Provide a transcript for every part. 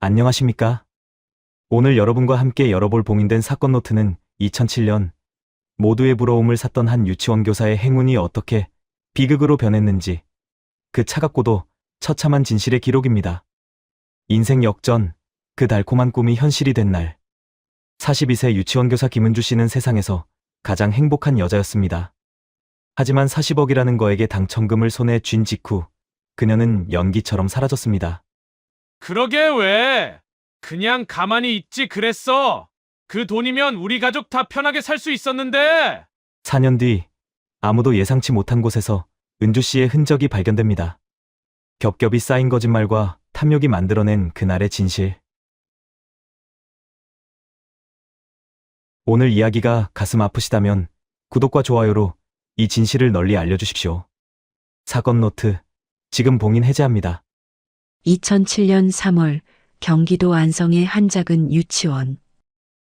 안녕하십니까? 오늘 여러분과 함께 열어볼 봉인된 사건 노트는 2007년 모두의 부러움을 샀던 한 유치원 교사의 행운이 어떻게 비극으로 변했는지 그 차갑고도 처참한 진실의 기록입니다. 인생 역전, 그 달콤한 꿈이 현실이 된 날. 42세 유치원 교사 김은주 씨는 세상에서 가장 행복한 여자였습니다. 하지만 40억이라는 거액의 당첨금을 손에 쥔 직후 그녀는 연기처럼 사라졌습니다. 그러게 왜? 그냥 가만히 있지 그랬어. 그 돈이면 우리 가족 다 편하게 살 수 있었는데. 4년 뒤 아무도 예상치 못한 곳에서 은주 씨의 흔적이 발견됩니다. 겹겹이 쌓인 거짓말과 탐욕이 만들어낸 그날의 진실. 오늘 이야기가 가슴 아프시다면 구독과 좋아요로 이 진실을 널리 알려주십시오. 사건 노트, 지금 봉인 해제합니다. 2007년 3월 경기도 안성의 한 작은 유치원.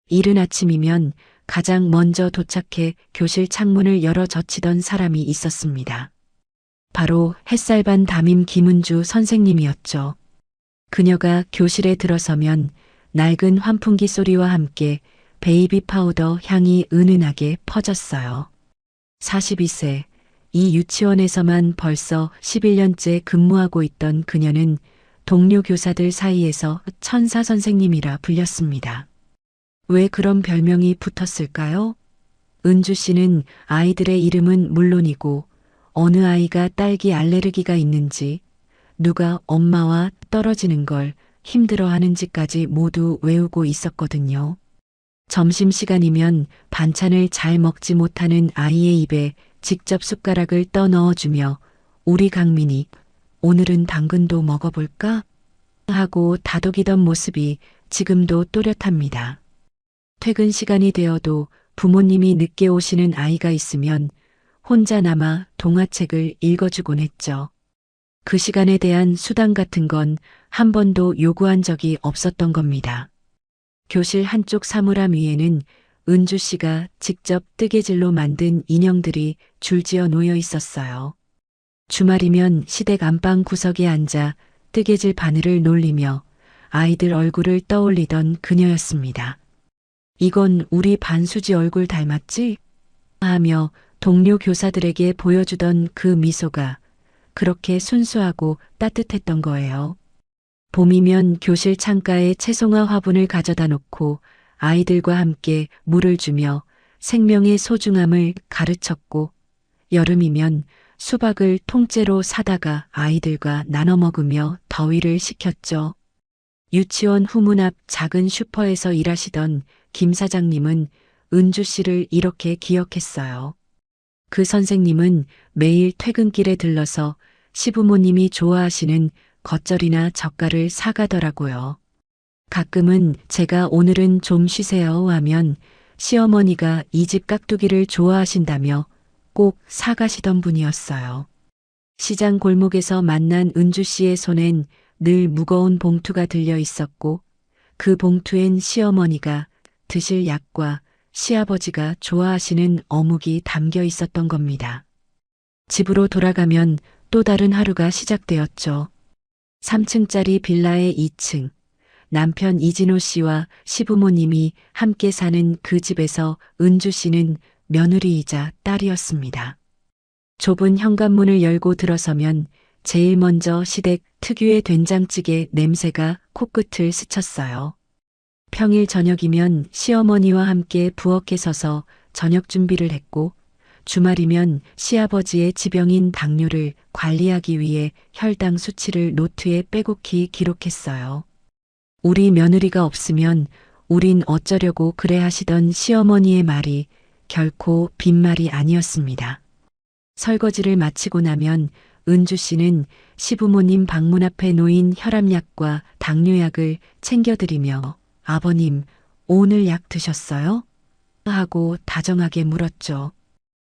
이른 아침이면 가장 먼저 도착해 교실 창문을 열어 젖히던 사람이 있었습니다. 바로 햇살반 담임 김은주 선생님이었죠. 그녀가 교실에 들어서면 낡은 환풍기 소리와 함께 베이비 파우더 향이 은은하게 퍼졌어요. 42세, 이 유치원에서만 벌써 11년째 근무하고 있던 그녀는 동료 교사들 사이에서 천사 선생님이라 불렸습니다. 왜 그런 별명이 붙었을까요? 은주 씨는 아이들의 이름은 물론이고 어느 아이가 딸기 알레르기가 있는지, 누가 엄마와 떨어지는 걸 힘들어하는지까지 모두 외우고 있었거든요. 점심시간이면 반찬을 잘 먹지 못하는 아이의 입에 직접 숟가락을 떠넣어주며 우리 강민이 오늘은 당근도 먹어볼까? 하고 다독이던 모습이 지금도 또렷합니다. 퇴근 시간이 되어도 부모님이 늦게 오시는 아이가 있으면 혼자 남아 동화책을 읽어주곤 했죠. 그 시간에 대한 수당 같은 건 한 번도 요구한 적이 없었던 겁니다. 교실 한쪽 사물함 위에는 은주 씨가 직접 뜨개질로 만든 인형들이 줄지어 놓여 있었어요. 주말이면 시댁 안방 구석에 앉아 뜨개질 바늘을 놀리며 아이들 얼굴을 떠올리던 그녀였습니다. 이건 우리 반수지 얼굴 닮았지? 하며 동료 교사들에게 보여주던 그 미소가 그렇게 순수하고 따뜻했던 거예요. 봄이면 교실 창가에 채송화 화분을 가져다 놓고 아이들과 함께 물을 주며 생명의 소중함을 가르쳤고, 여름이면 수박을 통째로 사다가 아이들과 나눠 먹으며 더위를 식혔죠. 유치원 후문 앞 작은 슈퍼에서 일하시던 김 사장님은 은주 씨를 이렇게 기억했어요. 그 선생님은 매일 퇴근길에 들러서 시부모님이 좋아하시는 겉절이나 젓갈을 사가더라고요. 가끔은 제가 오늘은 좀 쉬세요 하면 시어머니가 이 집 깍두기를 좋아하신다며 꼭 사가시던 분이었어요. 시장 골목에서 만난 은주 씨의 손엔 늘 무거운 봉투가 들려 있었고, 그 봉투엔 시어머니가 드실 약과 시아버지가 좋아하시는 어묵이 담겨 있었던 겁니다. 집으로 돌아가면 또 다른 하루가 시작되었죠. 3층짜리 빌라의 2층, 남편 이진호 씨와 시부모님이 함께 사는 그 집에서 은주 씨는 며느리이자 딸이었습니다. 좁은 현관문을 열고 들어서면 제일 먼저 시댁 특유의 된장찌개 냄새가 코끝을 스쳤어요. 평일 저녁이면 시어머니와 함께 부엌에 서서 저녁 준비를 했고, 주말이면 시아버지의 지병인 당뇨를 관리하기 위해 혈당 수치를 노트에 빼곡히 기록했어요. 우리 며느리가 없으면 우린 어쩌려고 그래 하시던 시어머니의 말이 결코 빈말이 아니었습니다. 설거지를 마치고 나면 은주 씨는 시부모님 방문 앞에 놓인 혈압약과 당뇨약을 챙겨드리며 아버님, 오늘 약 드셨어요? 하고 다정하게 물었죠.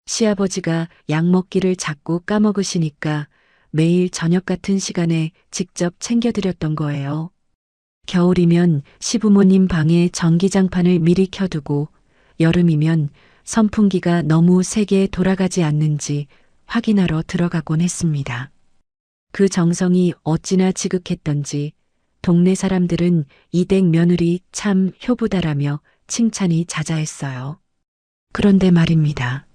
시아버지가 약 먹기를 자꾸 까먹으시니까 매일 저녁 같은 시간에 직접 챙겨드렸던 거예요. 겨울이면 시부모님 방에 전기장판을 미리 켜두고, 여름이면 선풍기가 너무 세게 돌아가지 않는지 확인하러 들어가곤 했습니다. 그 정성이 어찌나 지극했던지 동네 사람들은 이댁 며느리 참 효부다라며 칭찬이 자자했어요. 그런데 말입니다.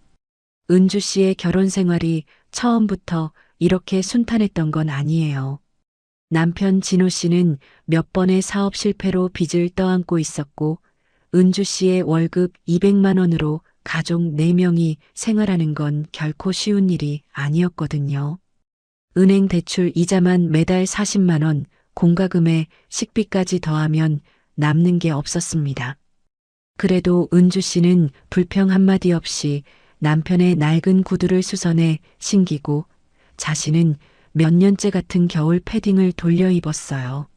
은주 씨의 결혼 생활이 처음부터 이렇게 순탄했던 건 아니에요. 남편 진호 씨는 몇 번의 사업 실패로 빚을 떠안고 있었고, 은주 씨의 월급 200만 원으로 가족 4명이 생활하는 건 결코 쉬운 일이 아니었거든요. 은행 대출 이자만 매달 40만 원, 공과금에 식비까지 더하면 남는 게 없었습니다. 그래도 은주 씨는 불평 한마디 없이 남편의 낡은 구두를 수선해 신기고 자신은 몇 년째 같은 겨울 패딩을 돌려 입었어요.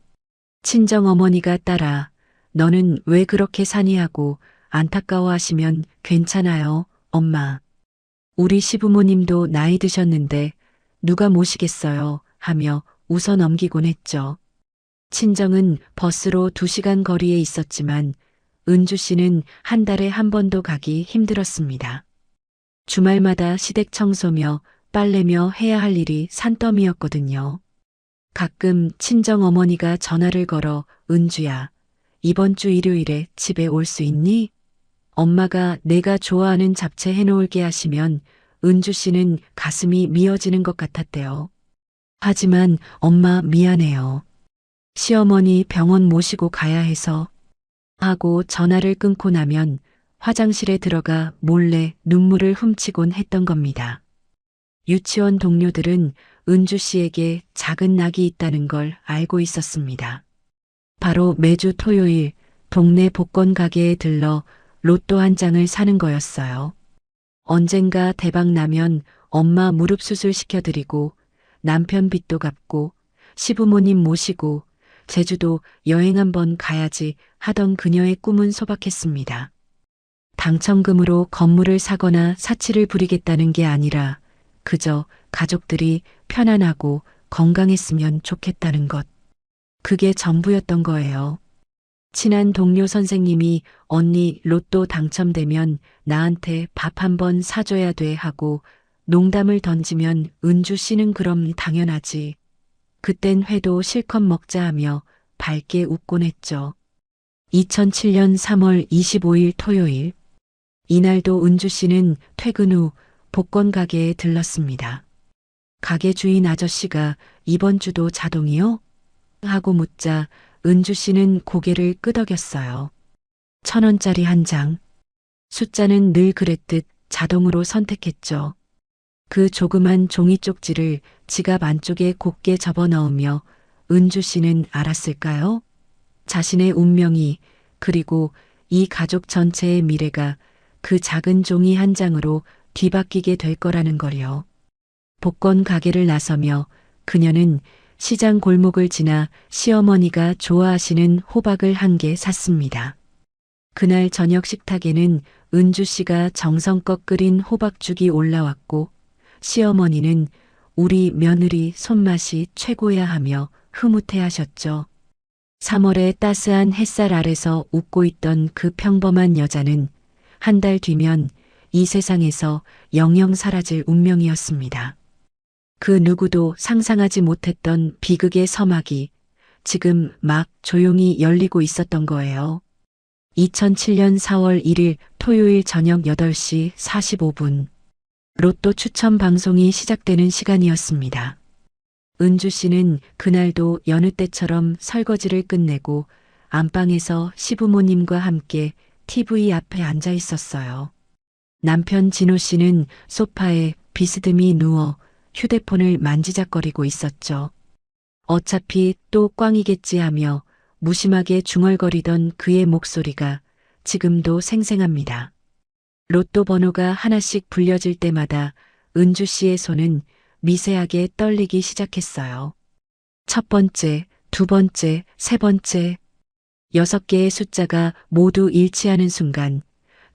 친정어머니가 따라 너는 왜 그렇게 사니 하고 안타까워하시면 괜찮아요, 엄마. 우리 시부모님도 나이 드셨는데 누가 모시겠어요 하며 웃어 넘기곤 했죠. 친정은 버스로 2시간 거리에 있었지만 은주 씨는 한 달에 한 번도 가기 힘들었습니다. 주말마다 시댁 청소며 빨래며 해야 할 일이 산더미였거든요. 가끔 친정 어머니가 전화를 걸어 은주야, 이번 주 일요일에 집에 올 수 있니? 엄마가 내가 좋아하는 잡채 해놓을게 하시면 은주 씨는 가슴이 미어지는 것 같았대요. 하지만 엄마 미안해요. 시어머니 병원 모시고 가야 해서 하고 전화를 끊고 나면 화장실에 들어가 몰래 눈물을 훔치곤 했던 겁니다. 유치원 동료들은 은주 씨에게 작은 낙이 있다는 걸 알고 있었습니다. 바로 매주 토요일 동네 복권 가게에 들러 로또 한 장을 사는 거였어요. 언젠가 대박 나면 엄마 무릎 수술 시켜드리고 남편 빚도 갚고 시부모님 모시고 제주도 여행 한번 가야지 하던 그녀의 꿈은 소박했습니다. 당첨금으로 건물을 사거나 사치를 부리겠다는 게 아니라 그저 가족들이 편안하고 건강했으면 좋겠다는 것. 그게 전부였던 거예요. 친한 동료 선생님이 언니 로또 당첨되면 나한테 밥 한 번 사줘야 돼 하고 농담을 던지면 은주 씨는 그럼 당연하지. 그땐 회도 실컷 먹자 하며 밝게 웃곤 했죠. 2007년 3월 25일 토요일. 이날도 은주 씨는 퇴근 후 복권 가게에 들렀습니다. 가게 주인 아저씨가 이번 주도 자동이요? 하고 묻자 은주 씨는 고개를 끄덕였어요. 1,000원짜리 한 장. 숫자는 늘 그랬듯 자동으로 선택했죠. 그 조그만 종이 쪽지를 지갑 안쪽에 곱게 접어 넣으며 은주 씨는 알았을까요? 자신의 운명이 그리고 이 가족 전체의 미래가 그 작은 종이 한 장으로 뒤바뀌게 될 거라는 걸요. 복권 가게를 나서며 그녀는 시장 골목을 지나 시어머니가 좋아하시는 호박을 한 개 샀습니다. 그날 저녁 식탁에는 은주 씨가 정성껏 끓인 호박죽이 올라왔고 시어머니는 우리 며느리 손맛이 최고야 하며 흐뭇해하셨죠. 3월의 따스한 햇살 아래서 웃고 있던 그 평범한 여자는 한 달 뒤면 이 세상에서 영영 사라질 운명이었습니다. 그 누구도 상상하지 못했던 비극의 서막이 지금 막 조용히 열리고 있었던 거예요. 2007년 4월 1일 토요일 저녁 8시 45분. 로또 추첨 방송이 시작되는 시간이었습니다. 은주 씨는 그날도 여느 때처럼 설거지를 끝내고 안방에서 시부모님과 함께 TV 앞에 앉아 있었어요. 남편 진호 씨는 소파에 비스듬히 누워 휴대폰을 만지작거리고 있었죠. 어차피 또 꽝이겠지 하며 무심하게 중얼거리던 그의 목소리가 지금도 생생합니다. 로또 번호가 하나씩 불려질 때마다 은주 씨의 손은 미세하게 떨리기 시작했어요. 첫 번째, 두 번째, 세 번째. 6개의 숫자가 모두 일치하는 순간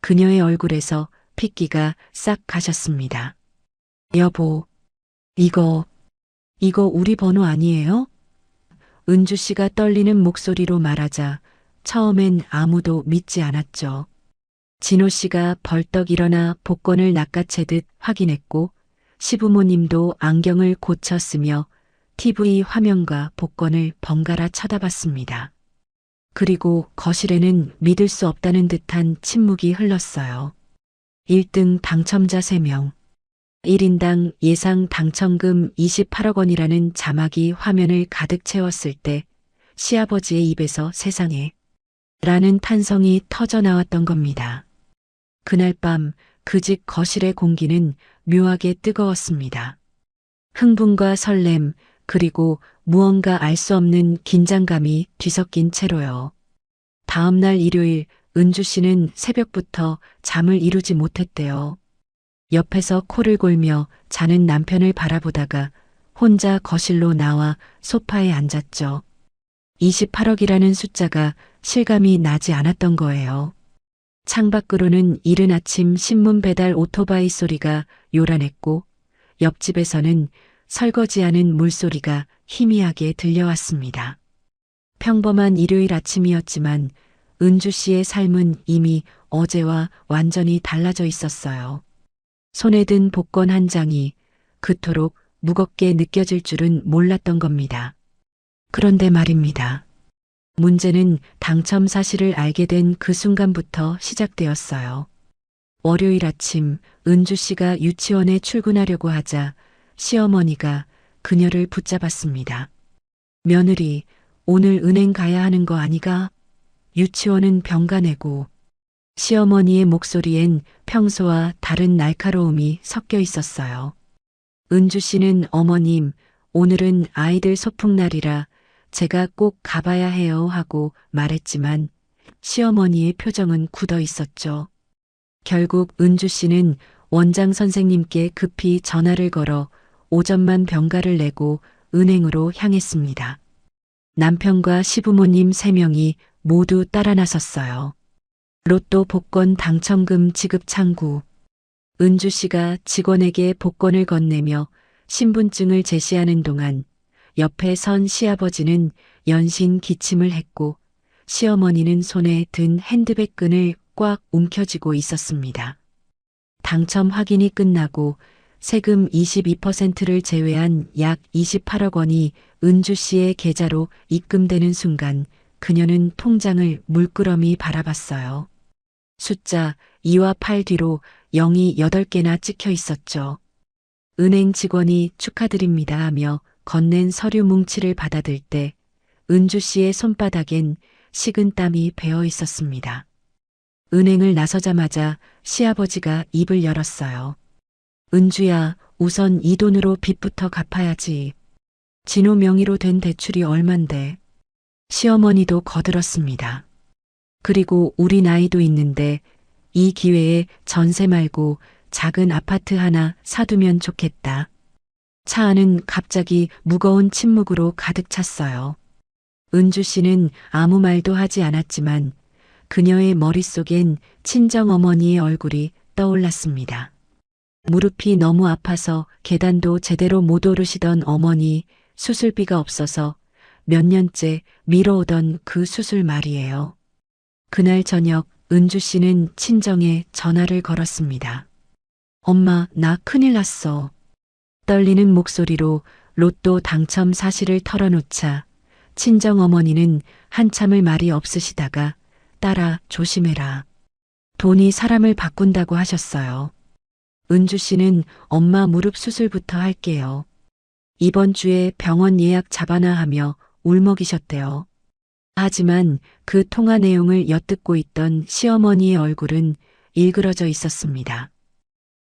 그녀의 얼굴에서 핏기가 싹 가셨습니다. 여보, 이거 우리 번호 아니에요? 은주 씨가 떨리는 목소리로 말하자 처음엔 아무도 믿지 않았죠. 진호 씨가 벌떡 일어나 복권을 낚아채듯 확인했고 시부모님도 안경을 고쳐 쓰며 TV 화면과 복권을 번갈아 쳐다봤습니다. 그리고 거실에는 믿을 수 없다는 듯한 침묵이 흘렀어요. 1등 당첨자 3명. 1인당 예상 당첨금 28억 원이라는 자막이 화면을 가득 채웠을 때 시아버지의 입에서 세상에 라는 탄성이 터져 나왔던 겁니다. 그날 밤 그 집 거실의 공기는 묘하게 뜨거웠습니다. 흥분과 설렘, 그리고 무언가 알 수 없는 긴장감이 뒤섞인 채로요. 다음 날 일요일 은주 씨는 새벽부터 잠을 이루지 못했대요. 옆에서 코를 골며 자는 남편을 바라보다가 혼자 거실로 나와 소파에 앉았죠. 28억이라는 숫자가 실감이 나지 않았던 거예요. 창밖으로는 이른 아침 신문 배달 오토바이 소리가 요란했고 옆집에서는 설거지하는 물소리가 희미하게 들려왔습니다. 평범한 일요일 아침이었지만 은주 씨의 삶은 이미 어제와 완전히 달라져 있었어요. 손에 든 복권 한 장이 그토록 무겁게 느껴질 줄은 몰랐던 겁니다. 그런데 말입니다. 문제는 당첨 사실을 알게 된 그 순간부터 시작되었어요. 월요일 아침 은주 씨가 유치원에 출근하려고 하자 시어머니가 그녀를 붙잡았습니다. 며느리, 오늘 은행 가야 하는 거 아니가? 유치원은 병가내고. 시어머니의 목소리엔 평소와 다른 날카로움이 섞여 있었어요. 은주 씨는 어머님, 오늘은 아이들 소풍날이라 제가 꼭 가봐야 해요 하고 말했지만 시어머니의 표정은 굳어 있었죠. 결국 은주 씨는 원장 선생님께 급히 전화를 걸어 오전만 병가를 내고 은행으로 향했습니다. 남편과 시부모님 3명이 모두 따라 나섰어요. 로또 복권 당첨금 지급 창구. 은주 씨가 직원에게 복권을 건네며 신분증을 제시하는 동안 옆에 선 시아버지는 연신 기침을 했고 시어머니는 손에 든 핸드백 끈을 꽉 움켜쥐고 있었습니다. 당첨 확인이 끝나고 세금 22%를 제외한 약 28억 원이 은주 씨의 계좌로 입금되는 순간 그녀는 통장을 물끄러미 바라봤어요. 숫자 2와 8 뒤로 0이 8개나 찍혀 있었죠. 은행 직원이 축하드립니다 하며 건넨 서류 뭉치를 받아들 때 은주 씨의 손바닥엔 식은 땀이 배어 있었습니다. 은행을 나서자마자 시아버지가 입을 열었어요. 은주야, 우선 이 돈으로 빚부터 갚아야지. 진호 명의로 된 대출이 얼만데. 시어머니도 거들었습니다. 그리고 우리 나이도 있는데 이 기회에 전세 말고 작은 아파트 하나 사두면 좋겠다. 차 안은 갑자기 무거운 침묵으로 가득 찼어요. 은주 씨는 아무 말도 하지 않았지만 그녀의 머릿속엔 친정어머니의 얼굴이 떠올랐습니다. 무릎이 너무 아파서 계단도 제대로 못 오르시던 어머니, 수술비가 없어서 몇 년째 미뤄오던 그 수술 말이에요. 그날 저녁 은주 씨는 친정에 전화를 걸었습니다. 엄마, 나 큰일 났어. 떨리는 목소리로 로또 당첨 사실을 털어놓자 친정어머니는 한참을 말이 없으시다가 딸아, 조심해라. 돈이 사람을 바꾼다고 하셨어요. 은주 씨는 엄마 무릎 수술부터 할게요. 이번 주에 병원 예약 잡아놔 하며 울먹이셨대요. 하지만 그 통화 내용을 엿듣고 있던 시어머니의 얼굴은 일그러져 있었습니다.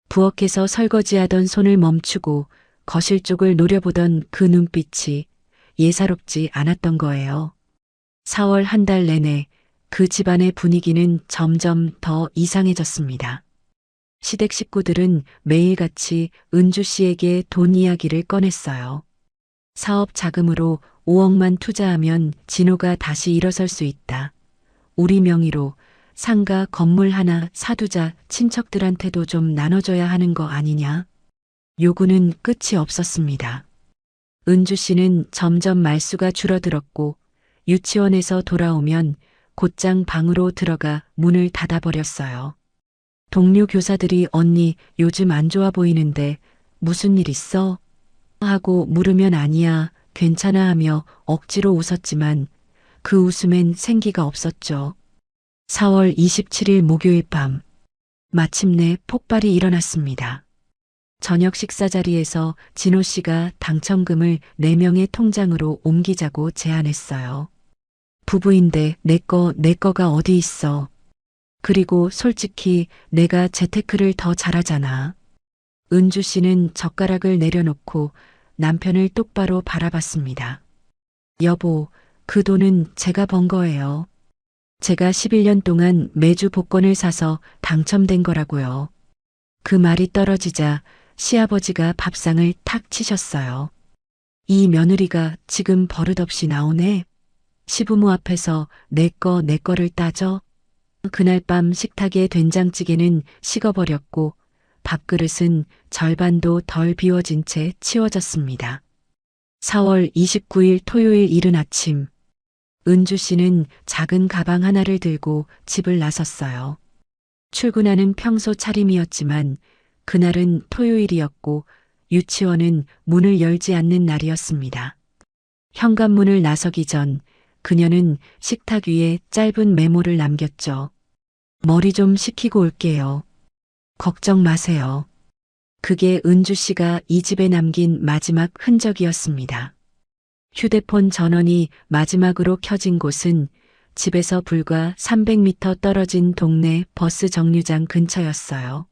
부엌에서 설거지하던 손을 멈추고 거실 쪽을 노려보던 그 눈빛이 예사롭지 않았던 거예요. 4월 한 달 내내 그 집안의 분위기는 점점 더 이상해졌습니다. 시댁 식구들은 매일같이 은주 씨에게 돈 이야기를 꺼냈어요. 사업 자금으로 5억만 투자하면 진호가 다시 일어설 수 있다. 우리 명의로 상가 건물 하나 사두자, 친척들한테도 좀 나눠줘야 하는 거 아니냐. 요구는 끝이 없었습니다. 은주 씨는 점점 말수가 줄어들었고 유치원에서 돌아오면 곧장 방으로 들어가 문을 닫아버렸어요. 동료 교사들이 언니 요즘 안 좋아 보이는데 무슨 일 있어? 하고 물으면 아니야. 괜찮아 하며 억지로 웃었지만 그 웃음엔 생기가 없었죠. 4월 27일 목요일 밤, 마침내 폭발이 일어났습니다. 저녁 식사 자리에서 진호 씨가 당첨금을 4명의 통장으로 옮기자고 제안했어요. 부부인데 내 거가 어디 있어. 그리고 솔직히 내가 재테크를 더 잘하잖아. 은주 씨는 젓가락을 내려놓고 남편을 똑바로 바라봤습니다. 여보, 그 돈은 제가 번 거예요. 제가 11년 동안 매주 복권을 사서 당첨된 거라고요. 그 말이 떨어지자 시아버지가 밥상을 탁 치셨어요. 이 며느리가 지금 버릇없이 나오네. 시부모 앞에서 내 거를 따져. 그날 밤 식탁의 된장찌개는 식어버렸고 밥그릇은 절반도 덜 비워진 채 치워졌습니다. 4월 29일 토요일 이른 아침, 은주 씨는 작은 가방 하나를 들고 집을 나섰어요. 출근하는 평소 차림이었지만 그날은 토요일이었고 유치원은 문을 열지 않는 날이었습니다. 현관문을 나서기 전 그녀는 식탁 위에 짧은 메모를 남겼죠. 머리 좀 식히고 올게요. 걱정 마세요. 그게 은주 씨가 이 집에 남긴 마지막 흔적이었습니다. 휴대폰 전원이 마지막으로 켜진 곳은 집에서 불과 300m 떨어진 동네 버스 정류장 근처였어요.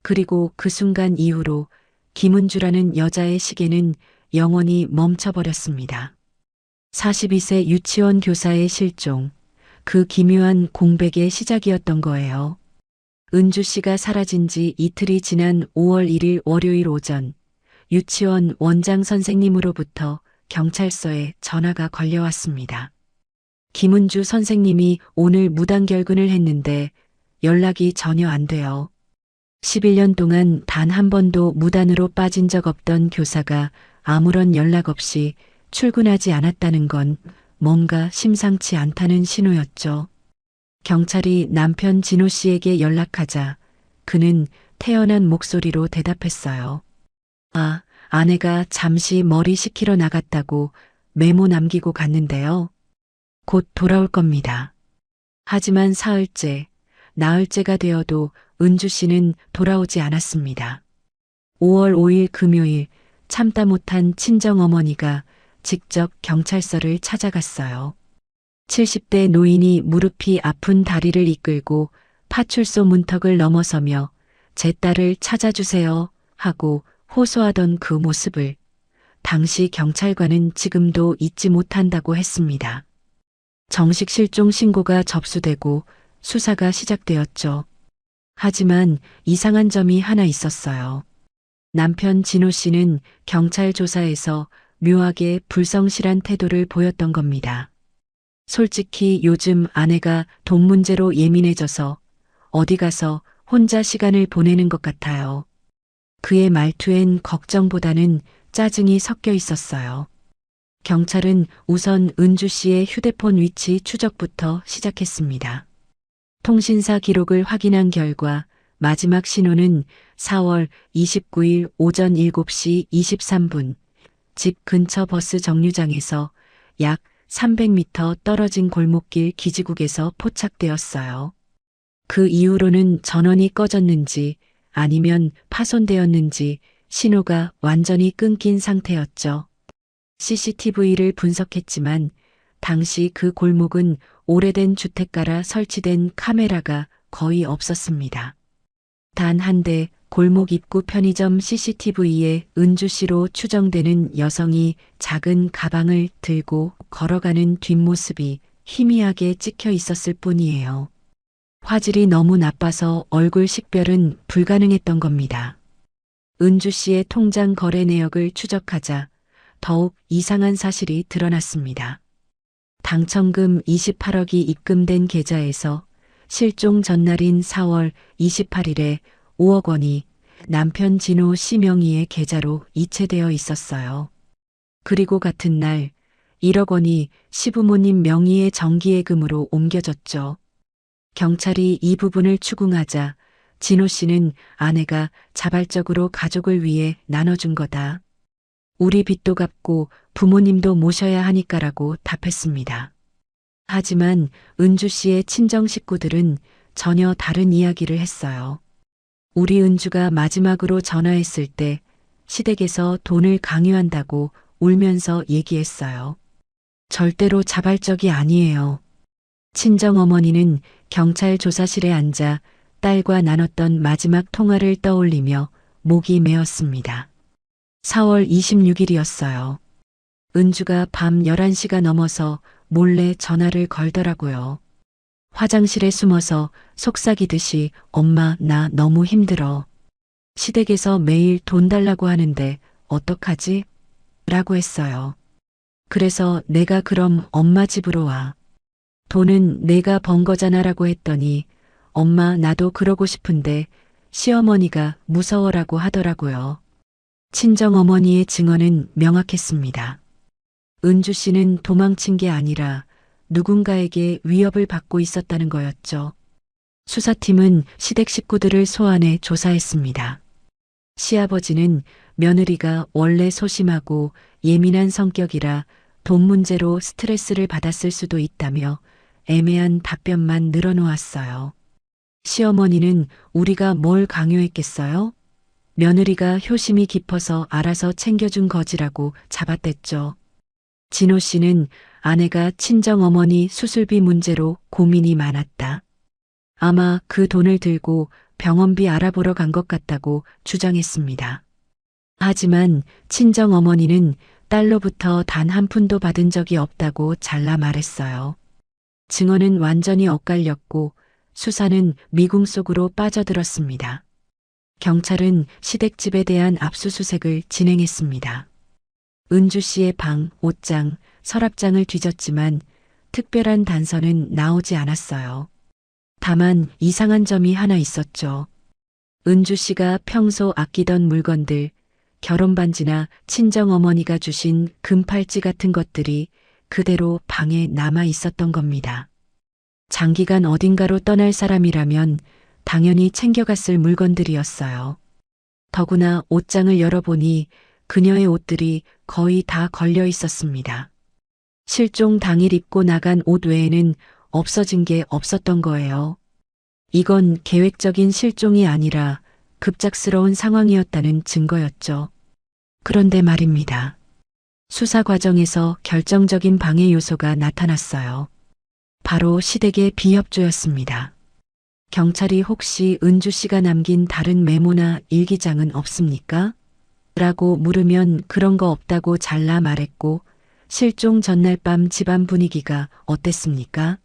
그리고 그 순간 이후로 김은주라는 여자의 시계는 영원히 멈춰버렸습니다. 42세 유치원 교사의 실종, 그 기묘한 공백의 시작이었던 거예요. 은주 씨가 사라진 지 이틀이 지난 5월 1일 월요일 오전, 유치원 원장 선생님으로부터 경찰서에 전화가 걸려왔습니다. 김은주 선생님이 오늘 무단결근을 했는데 연락이 전혀 안 돼요. 11년 동안 단 한 번도 무단으로 빠진 적 없던 교사가 아무런 연락 없이 출근하지 않았다는 건 뭔가 심상치 않다는 신호였죠. 경찰이 남편 진호 씨에게 연락하자 그는 태연한 목소리로 대답했어요. 아, 아내가 잠시 머리 식히러 나갔다고 메모 남기고 갔는데요. 곧 돌아올 겁니다. 하지만 사흘째, 나흘째가 되어도 은주 씨는 돌아오지 않았습니다. 5월 5일 금요일 참다 못한 친정어머니가 직접 경찰서를 찾아갔어요. 70대 노인이 무릎이 아픈 다리를 이끌고 파출소 문턱을 넘어서며 제 딸을 찾아주세요 하고 호소하던 그 모습을 당시 경찰관은 지금도 잊지 못한다고 했습니다. 정식 실종 신고가 접수되고 수사가 시작되었죠. 하지만 이상한 점이 하나 있었어요. 남편 진호 씨는 경찰 조사에서 묘하게 불성실한 태도를 보였던 겁니다. 솔직히 요즘 아내가 돈 문제로 예민해져서 어디 가서 혼자 시간을 보내는 것 같아요. 그의 말투엔 걱정보다는 짜증이 섞여 있었어요. 경찰은 우선 은주 씨의 휴대폰 위치 추적부터 시작했습니다. 통신사 기록을 확인한 결과 마지막 신호는 4월 29일 오전 7시 23분 집 근처 버스 정류장에서 약 300m 떨어진 골목길 기지국에서 포착되었어요. 그 이후로는 전원이 꺼졌는지 아니면 파손되었는지 신호가 완전히 끊긴 상태였죠. CCTV를 분석했지만 당시 그 골목은 오래된 주택가라 설치된 카메라가 거의 없었습니다. 단 한 대 골목 입구 편의점 CCTV에 은주 씨로 추정되는 여성이 작은 가방을 들고 걸어가는 뒷모습이 희미하게 찍혀 있었을 뿐이에요. 화질이 너무 나빠서 얼굴 식별은 불가능했던 겁니다. 은주 씨의 통장 거래 내역을 추적하자 더욱 이상한 사실이 드러났습니다. 당첨금 28억이 입금된 계좌에서 실종 전날인 4월 28일에 5억 원이 남편 진호 씨 명의의 계좌로 이체되어 있었어요. 그리고 같은 날 1억 원이 시부모님 명의의 정기예금으로 옮겨졌죠. 경찰이 이 부분을 추궁하자 진호 씨는 아내가 자발적으로 가족을 위해 나눠준 거다. 우리 빚도 갚고 부모님도 모셔야 하니까라고 답했습니다. 하지만 은주 씨의 친정 식구들은 전혀 다른 이야기를 했어요. 우리 은주가 마지막으로 전화했을 때 시댁에서 돈을 강요한다고 울면서 얘기했어요. 절대로 자발적이 아니에요. 친정어머니는 경찰 조사실에 앉아 딸과 나눴던 마지막 통화를 떠올리며 목이 메었습니다. 4월 26일이었어요. 은주가 밤 11시가 넘어서 몰래 전화를 걸더라고요. 화장실에 숨어서 속삭이듯이 엄마 나 너무 힘들어. 시댁에서 매일 돈 달라고 하는데 어떡하지? 라고 했어요. 그래서 내가 그럼 엄마 집으로 와. 돈은 내가 번 거잖아 라고 했더니 엄마 나도 그러고 싶은데 시어머니가 무서워라고 하더라고요. 친정어머니의 증언은 명확했습니다. 은주 씨는 도망친 게 아니라 누군가에게 위협을 받고 있었다는 거였죠. 수사팀은 시댁 식구들을 소환해 조사했습니다. 시아버지는 며느리가 원래 소심하고 예민한 성격이라 돈 문제로 스트레스를 받았을 수도 있다며 애매한 답변만 늘어놓았어요. 시어머니는 우리가 뭘 강요했겠어요? 며느리가 효심이 깊어서 알아서 챙겨준 거지라고 잡아댔죠. 진호 씨는 아내가 친정어머니 수술비 문제로 고민이 많았다. 아마 그 돈을 들고 병원비 알아보러 간 것 같다고 주장했습니다. 하지만 친정어머니는 딸로부터 단 한 푼도 받은 적이 없다고 잘라 말했어요. 증언은 완전히 엇갈렸고 수사는 미궁 속으로 빠져들었습니다. 경찰은 시댁집에 대한 압수수색을 진행했습니다. 은주 씨의 방, 옷장, 서랍장을 뒤졌지만 특별한 단서는 나오지 않았어요. 다만 이상한 점이 하나 있었죠. 은주 씨가 평소 아끼던 물건들, 결혼반지나 친정어머니가 주신 금팔찌 같은 것들이 그대로 방에 남아 있었던 겁니다. 장기간 어딘가로 떠날 사람이라면 당연히 챙겨갔을 물건들이었어요. 더구나 옷장을 열어보니 그녀의 옷들이 거의 다 걸려 있었습니다. 실종 당일 입고 나간 옷 외에는 없어진 게 없었던 거예요. 이건 계획적인 실종이 아니라 급작스러운 상황이었다는 증거였죠. 그런데 말입니다. 수사 과정에서 결정적인 방해 요소가 나타났어요. 바로 시댁의 비협조였습니다. 경찰이 혹시 은주 씨가 남긴 다른 메모나 일기장은 없습니까? 라고 물으면 그런 거 없다고 잘라 말했고 실종 전날 밤 집안 분위기가 어땠습니까?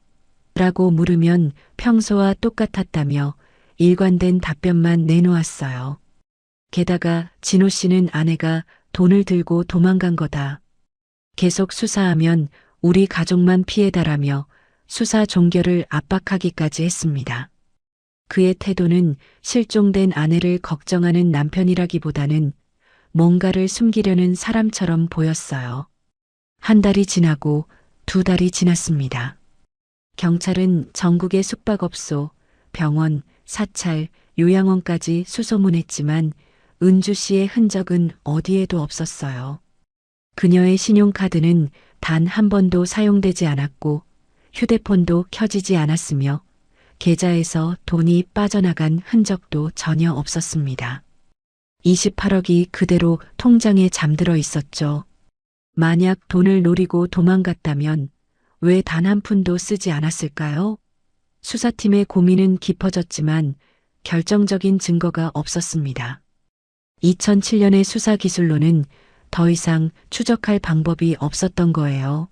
라고 물으면 평소와 똑같았다며 일관된 답변만 내놓았어요. 게다가 진호 씨는 아내가 돈을 들고 도망간 거다. 계속 수사하면 우리 가족만 피해다라며 수사 종결을 압박하기까지 했습니다. 그의 태도는 실종된 아내를 걱정하는 남편이라기보다는 뭔가를 숨기려는 사람처럼 보였어요. 한 달이 지나고 2달이 지났습니다. 경찰은 전국의 숙박업소, 병원, 사찰, 요양원까지 수소문했지만 은주 씨의 흔적은 어디에도 없었어요. 그녀의 신용카드는 단 한 번도 사용되지 않았고 휴대폰도 켜지지 않았으며 계좌에서 돈이 빠져나간 흔적도 전혀 없었습니다. 28억이 그대로 통장에 잠들어 있었죠. 만약 돈을 노리고 도망갔다면 왜 단 한 푼도 쓰지 않았을까요? 수사팀의 고민은 깊어졌지만 결정적인 증거가 없었습니다. 2007년의 수사 기술로는 더 이상 추적할 방법이 없었던 거예요.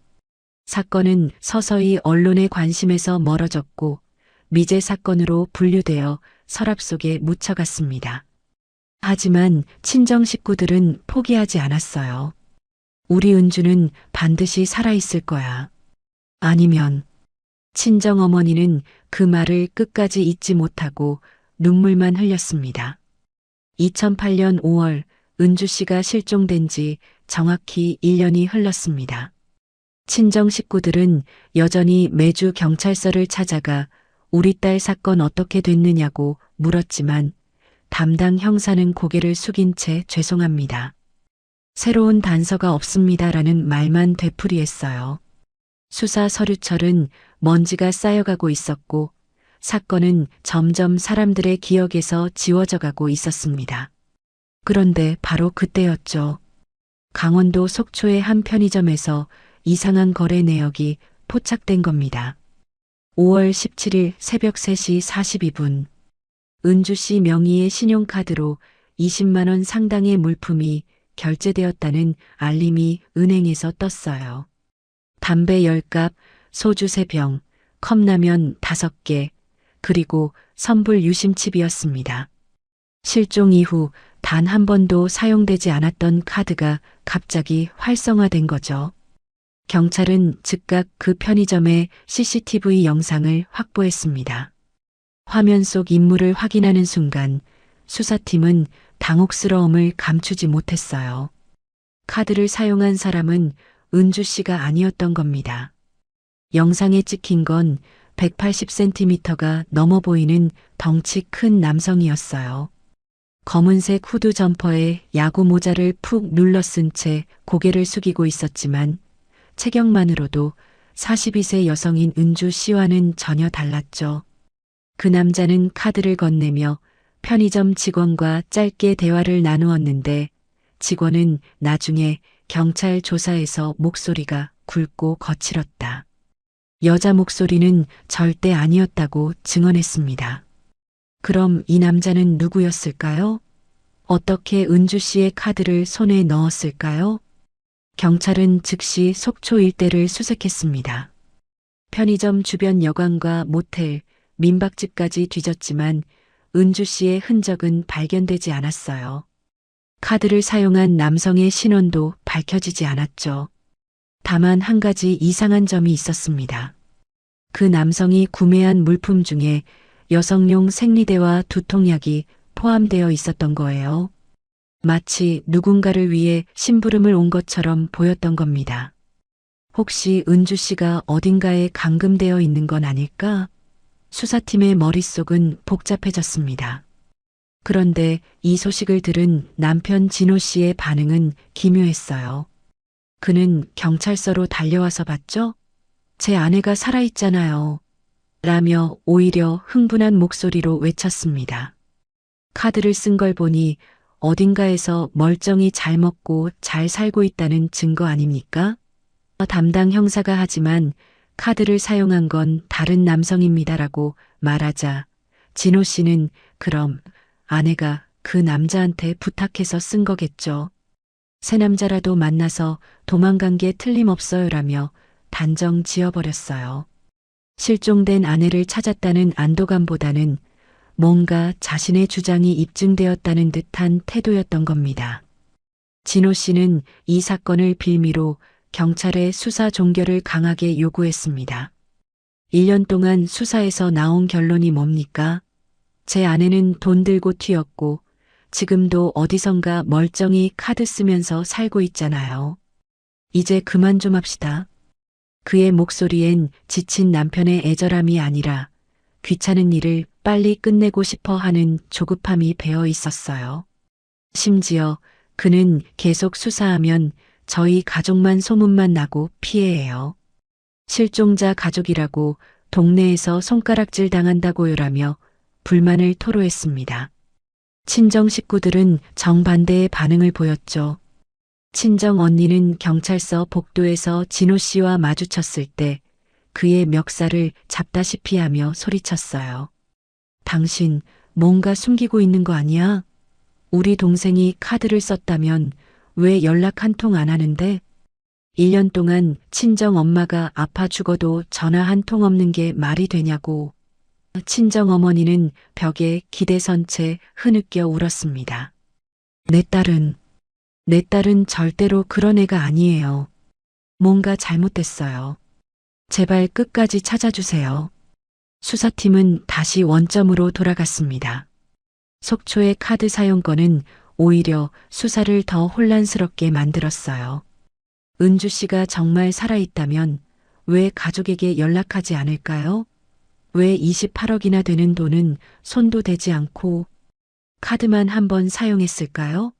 사건은 서서히 언론의 관심에서 멀어졌고 미제 사건으로 분류되어 서랍 속에 묻혀갔습니다. 하지만 친정 식구들은 포기하지 않았어요. 우리 은주는 반드시 살아있을 거야. 아니면 친정 어머니는 그 말을 끝까지 잊지 못하고 눈물만 흘렸습니다. 2008년 5월 은주 씨가 실종된 지 정확히 1년이 흘렀습니다. 친정 식구들은 여전히 매주 경찰서를 찾아가 우리 딸 사건 어떻게 됐느냐고 물었지만 담당 형사는 고개를 숙인 채 죄송합니다. 새로운 단서가 없습니다라는 말만 되풀이했어요. 수사 서류철은 먼지가 쌓여가고 있었고 사건은 점점 사람들의 기억에서 지워져 가고 있었습니다. 그런데 바로 그때였죠. 강원도 속초의 한 편의점에서 이상한 거래 내역이 포착된 겁니다. 5월 17일 새벽 3시 42분. 은주 씨 명의의 신용카드로 20만 원 상당의 물품이 결제되었다는 알림이 은행에서 떴어요. 담배 10갑, 소주 3병, 컵라면 5개, 그리고 선불 유심칩이었습니다. 실종 이후 단 한 번도 사용되지 않았던 카드가 갑자기 활성화된 거죠. 경찰은 즉각 그 편의점의 CCTV 영상을 확보했습니다. 화면 속 인물을 확인하는 순간 수사팀은 당혹스러움을 감추지 못했어요. 카드를 사용한 사람은 은주 씨가 아니었던 겁니다. 영상에 찍힌 건 180cm가 넘어 보이는 덩치 큰 남성이었어요. 검은색 후드 점퍼에 야구 모자를 푹 눌러 쓴 채 고개를 숙이고 있었지만 체격만으로도 42세 여성인 은주 씨와는 전혀 달랐죠. 그 남자는 카드를 건네며 편의점 직원과 짧게 대화를 나누었는데 직원은 나중에 경찰 조사에서 목소리가 굵고 거칠었다. 여자 목소리는 절대 아니었다고 증언했습니다. 그럼 이 남자는 누구였을까요? 어떻게 은주 씨의 카드를 손에 넣었을까요? 경찰은 즉시 속초 일대를 수색했습니다. 편의점 주변 여관과 모텔, 민박집까지 뒤졌지만 은주 씨의 흔적은 발견되지 않았어요. 카드를 사용한 남성의 신원도 밝혀지지 않았죠. 다만 한 가지 이상한 점이 있었습니다. 그 남성이 구매한 물품 중에 여성용 생리대와 두통약이 포함되어 있었던 거예요. 마치 누군가를 위해 심부름을 온 것처럼 보였던 겁니다. 혹시 은주 씨가 어딘가에 감금되어 있는 건 아닐까? 수사팀의 머릿속은 복잡해졌습니다. 그런데 이 소식을 들은 남편 진호 씨의 반응은 기묘했어요. 그는 경찰서로 달려와서 봤죠? 제 아내가 살아있잖아요. 라며 오히려 흥분한 목소리로 외쳤습니다. 카드를 쓴 걸 보니 어딘가에서 멀쩡히 잘 먹고 잘 살고 있다는 증거 아닙니까? 담당 형사가 하지만 카드를 사용한 건 다른 남성입니다라고 말하자 진호 씨는 그럼 아내가 그 남자한테 부탁해서 쓴 거겠죠. 새 남자라도 만나서 도망간 게 틀림없어요라며 단정 지어버렸어요. 실종된 아내를 찾았다는 안도감보다는 뭔가 자신의 주장이 입증되었다는 듯한 태도였던 겁니다. 진호 씨는 이 사건을 빌미로 경찰의 수사 종결을 강하게 요구했습니다. 1년 동안 수사에서 나온 결론이 뭡니까? 제 아내는 돈 들고 튀었고 지금도 어디선가 멀쩡히 카드 쓰면서 살고 있잖아요. 이제 그만 좀 합시다. 그의 목소리엔 지친 남편의 애절함이 아니라 귀찮은 일을 빨리 끝내고 싶어 하는 조급함이 배어 있었어요. 심지어 그는 계속 수사하면 저희 가족만 소문만 나고 피해예요. 실종자 가족이라고 동네에서 손가락질 당한다고요라며 불만을 토로했습니다. 친정 식구들은 정반대의 반응을 보였죠. 친정 언니는 경찰서 복도에서 진호 씨와 마주쳤을 때 그의 멱살을 잡다시피 하며 소리쳤어요. 당신 뭔가 숨기고 있는 거 아니야? 우리 동생이 카드를 썼다면 왜 연락 한 통 안 하는데? 1년 동안 친정 엄마가 아파 죽어도 전화 한 통 없는 게 말이 되냐고. 친정 어머니는 벽에 기대선 채 흐느껴 울었습니다. 내 딸은 절대로 그런 애가 아니에요. 뭔가 잘못됐어요. 제발 끝까지 찾아주세요. 수사팀은 다시 원점으로 돌아갔습니다. 속초의 카드 사용권은 오히려 수사를 더 혼란스럽게 만들었어요. 은주 씨가 정말 살아있다면 왜 가족에게 연락하지 않을까요? 왜 28억이나 되는 돈은 손도 대지 않고 카드만 한 번 사용했을까요?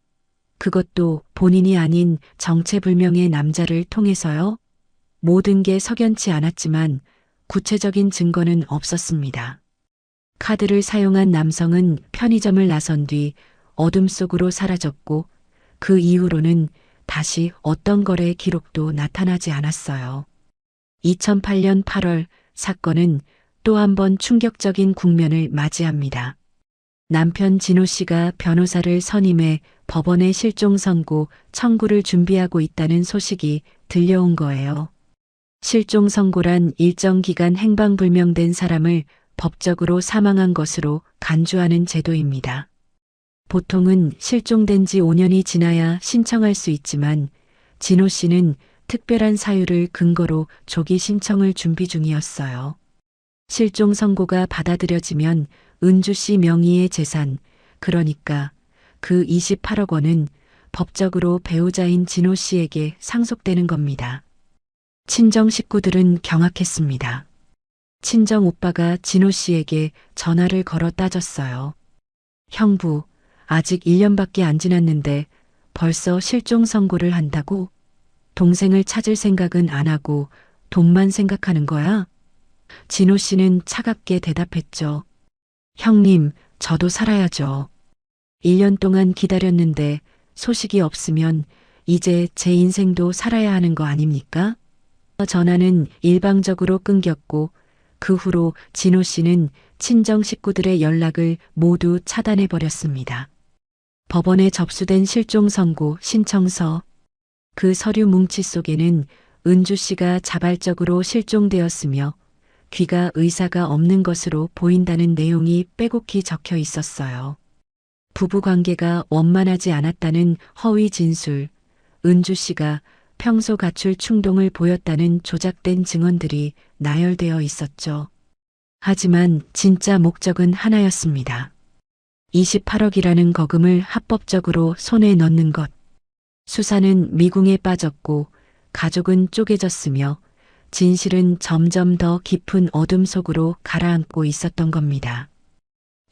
그것도 본인이 아닌 정체불명의 남자를 통해서요? 모든 게 석연치 않았지만 구체적인 증거는 없었습니다. 카드를 사용한 남성은 편의점을 나선 뒤 어둠 속으로 사라졌고 그 이후로는 다시 어떤 거래 기록도 나타나지 않았어요. 2008년 8월 사건은 또 한 번 충격적인 국면을 맞이합니다. 남편 진호 씨가 변호사를 선임해 법원에 실종 선고 청구를 준비하고 있다는 소식이 들려온 거예요. 실종 선고란 일정 기간 행방불명된 사람을 법적으로 사망한 것으로 간주하는 제도입니다. 보통은 실종된 지 5년이 지나야 신청할 수 있지만 진호 씨는 특별한 사유를 근거로 조기 신청을 준비 중이었어요. 실종 선고가 받아들여지면 은주 씨 명의의 재산, 그러니까 그 28억 원은 법적으로 배우자인 진호 씨에게 상속되는 겁니다. 친정 식구들은 경악했습니다. 친정 오빠가 진호 씨에게 전화를 걸어 따졌어요. 형부, 아직 1년밖에 안 지났는데 벌써 실종 선고를 한다고? 동생을 찾을 생각은 안 하고 돈만 생각하는 거야? 진호 씨는 차갑게 대답했죠. 형님, 저도 살아야죠. 1년 동안 기다렸는데 소식이 없으면 이제 제 인생도 살아야 하는 거 아닙니까? 전화는 일방적으로 끊겼고 그 후로 진호 씨는 친정 식구들의 연락을 모두 차단해 버렸습니다. 법원에 접수된 실종 선고 신청서, 그 서류 뭉치 속에는 은주 씨가 자발적으로 실종되었으며 귀가 의사가 없는 것으로 보인다는 내용이 빼곡히 적혀 있었어요. 부부 관계가 원만하지 않았다는 허위 진술, 은주 씨가 평소 가출 충동을 보였다는 조작된 증언들이 나열되어 있었죠. 하지만 진짜 목적은 하나였습니다. 28억이라는 거금을 합법적으로 손에 넣는 것. 수사는 미궁에 빠졌고 가족은 쪼개졌으며 진실은 점점 더 깊은 어둠 속으로 가라앉고 있었던 겁니다.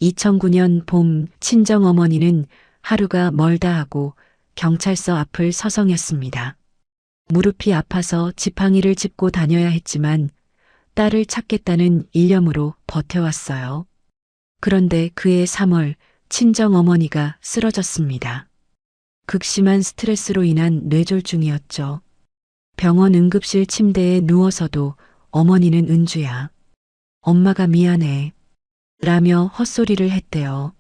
2009년 봄 친정 어머니는 하루가 멀다 하고 경찰서 앞을 서성였습니다. 무릎이 아파서 지팡이를 짚고 다녀야 했지만 딸을 찾겠다는 일념으로 버텨왔어요. 그런데 그해 3월 친정 어머니가 쓰러졌습니다. 극심한 스트레스로 인한 뇌졸중이었죠. 병원 응급실 침대에 누워서도 어머니는 은주야, 엄마가 미안해 라며 헛소리를 했대요.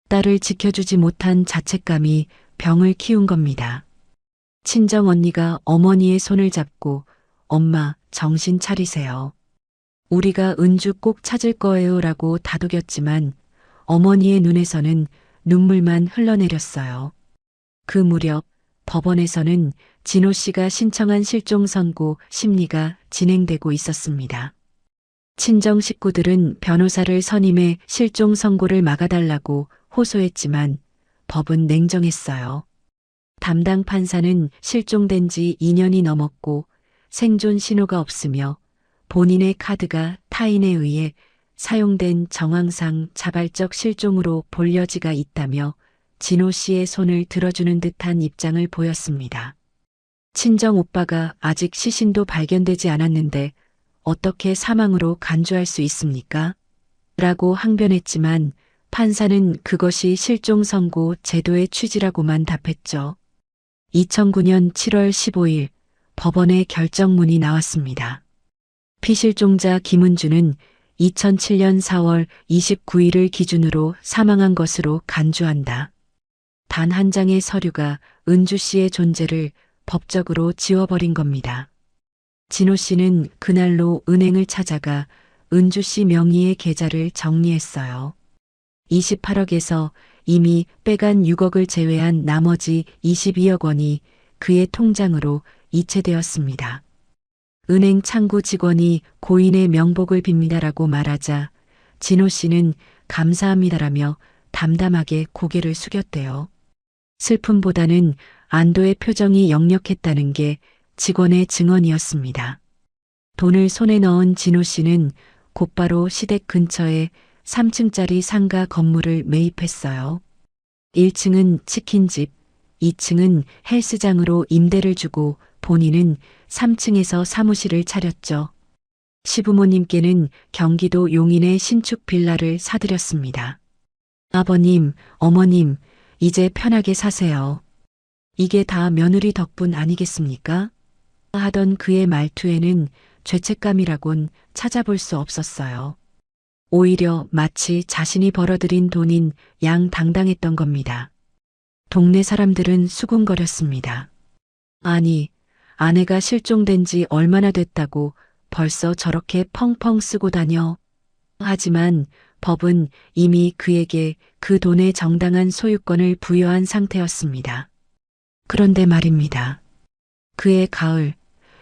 딸을 지켜주지 못한 자책감이 병을 키운 겁니다. 친정 언니가 어머니의 손을 잡고 엄마 정신 차리세요. 우리가 은주 꼭 찾을 거예요 라고 다독였지만 어머니의 눈에서는 눈물만 흘러내렸어요. 그 무렵 법원에서는 진호 씨가 신청한 실종 선고 심리가 진행되고 있었습니다. 친정 식구들은 변호사를 선임해 실종 선고를 막아달라고 호소했지만 법은 냉정했어요. 담당 판사는 실종된 지 2년이 넘었고 생존 신호가 없으며 본인의 카드가 타인에 의해 사용된 정황상 자발적 실종으로 볼 여지가 있다며 진호 씨의 손을 들어주는 듯한 입장을 보였습니다. 친정 오빠가 아직 시신도 발견되지 않았는데 어떻게 사망으로 간주할 수 있습니까? 라고 항변했지만 판사는 그것이 실종 선고 제도의 취지라고만 답했죠. 2009년 7월 15일 법원의 결정문이 나왔습니다. 피실종자 김은주는 2007년 4월 29일을 기준으로 사망한 것으로 간주한다. 단 한 장의 서류가 은주 씨의 존재를 법적으로 지워버린 겁니다. 진호 씨는 그날로 은행을 찾아가 은주 씨 명의의 계좌를 정리했어요. 28억에서 이미 빼간 6억을 제외한 나머지 22억 원이 그의 통장으로 이체되었습니다. 은행 창구 직원이 고인의 명복을 빕니다라고 말하자 진호 씨는 감사합니다라며 담담하게 고개를 숙였대요. 슬픔보다는 안도의 표정이 역력했다는 게 직원의 증언이었습니다. 돈을 손에 넣은 진호 씨는 곧바로 시댁 근처에 3층짜리 상가 건물을 매입했어요. 1층은 치킨집, 2층은 헬스장으로 임대를 주고 본인은 3층에서 사무실을 차렸죠. 시부모님께는 경기도 용인의 신축 빌라를 사드렸습니다. 아버님, 어머님, 이제 편하게 사세요. 이게 다 며느리 덕분 아니겠습니까? 하던 그의 말투에는 죄책감이라곤 찾아볼 수 없었어요. 오히려 마치 자신이 벌어들인 돈인 양당당했던 겁니다. 동네 사람들은 수군거렸습니다. 아니, 아내가 실종된 지 얼마나 됐다고 벌써 저렇게 펑펑 쓰고 다녀. 하지만 법은 이미 그에게 그 돈의 정당한 소유권을 부여한 상태였습니다. 그런데 말입니다. 그해 가을,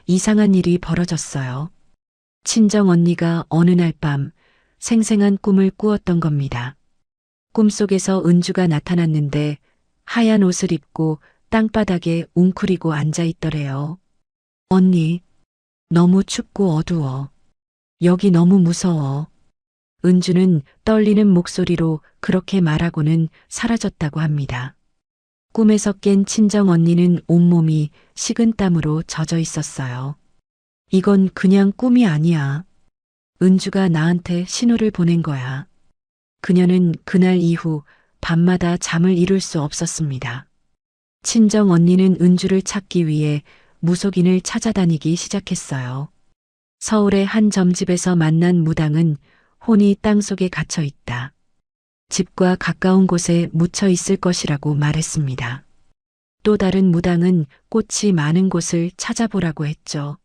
이상한 일이 벌어졌어요. 친정 언니가 어느 날 밤 생생한 꿈을 꾸었던 겁니다. 꿈속에서 은주가 나타났는데 하얀 옷을 입고 땅바닥에 웅크리고 앉아 있더래요. 언니, 너무 춥고 어두워. 여기 너무 무서워. 은주는 떨리는 목소리로 그렇게 말하고는 사라졌다고 합니다. 꿈에서 깬 친정 언니는 온몸이 식은땀으로 젖어 있었어요. 이건 그냥 꿈이 아니야. 은주가 나한테 신호를 보낸 거야. 그녀는 그날 이후 밤마다 잠을 이룰 수 없었습니다. 친정 언니는 은주를 찾기 위해 무속인을 찾아다니기 시작했어요. 서울의 한 점집에서 만난 무당은 혼이 땅속에 갇혀 있다. 집과 가까운 곳에 묻혀 있을 것이라고 말했습니다. 또 다른 무당은 꽃이 많은 곳을 찾아보라고 했죠.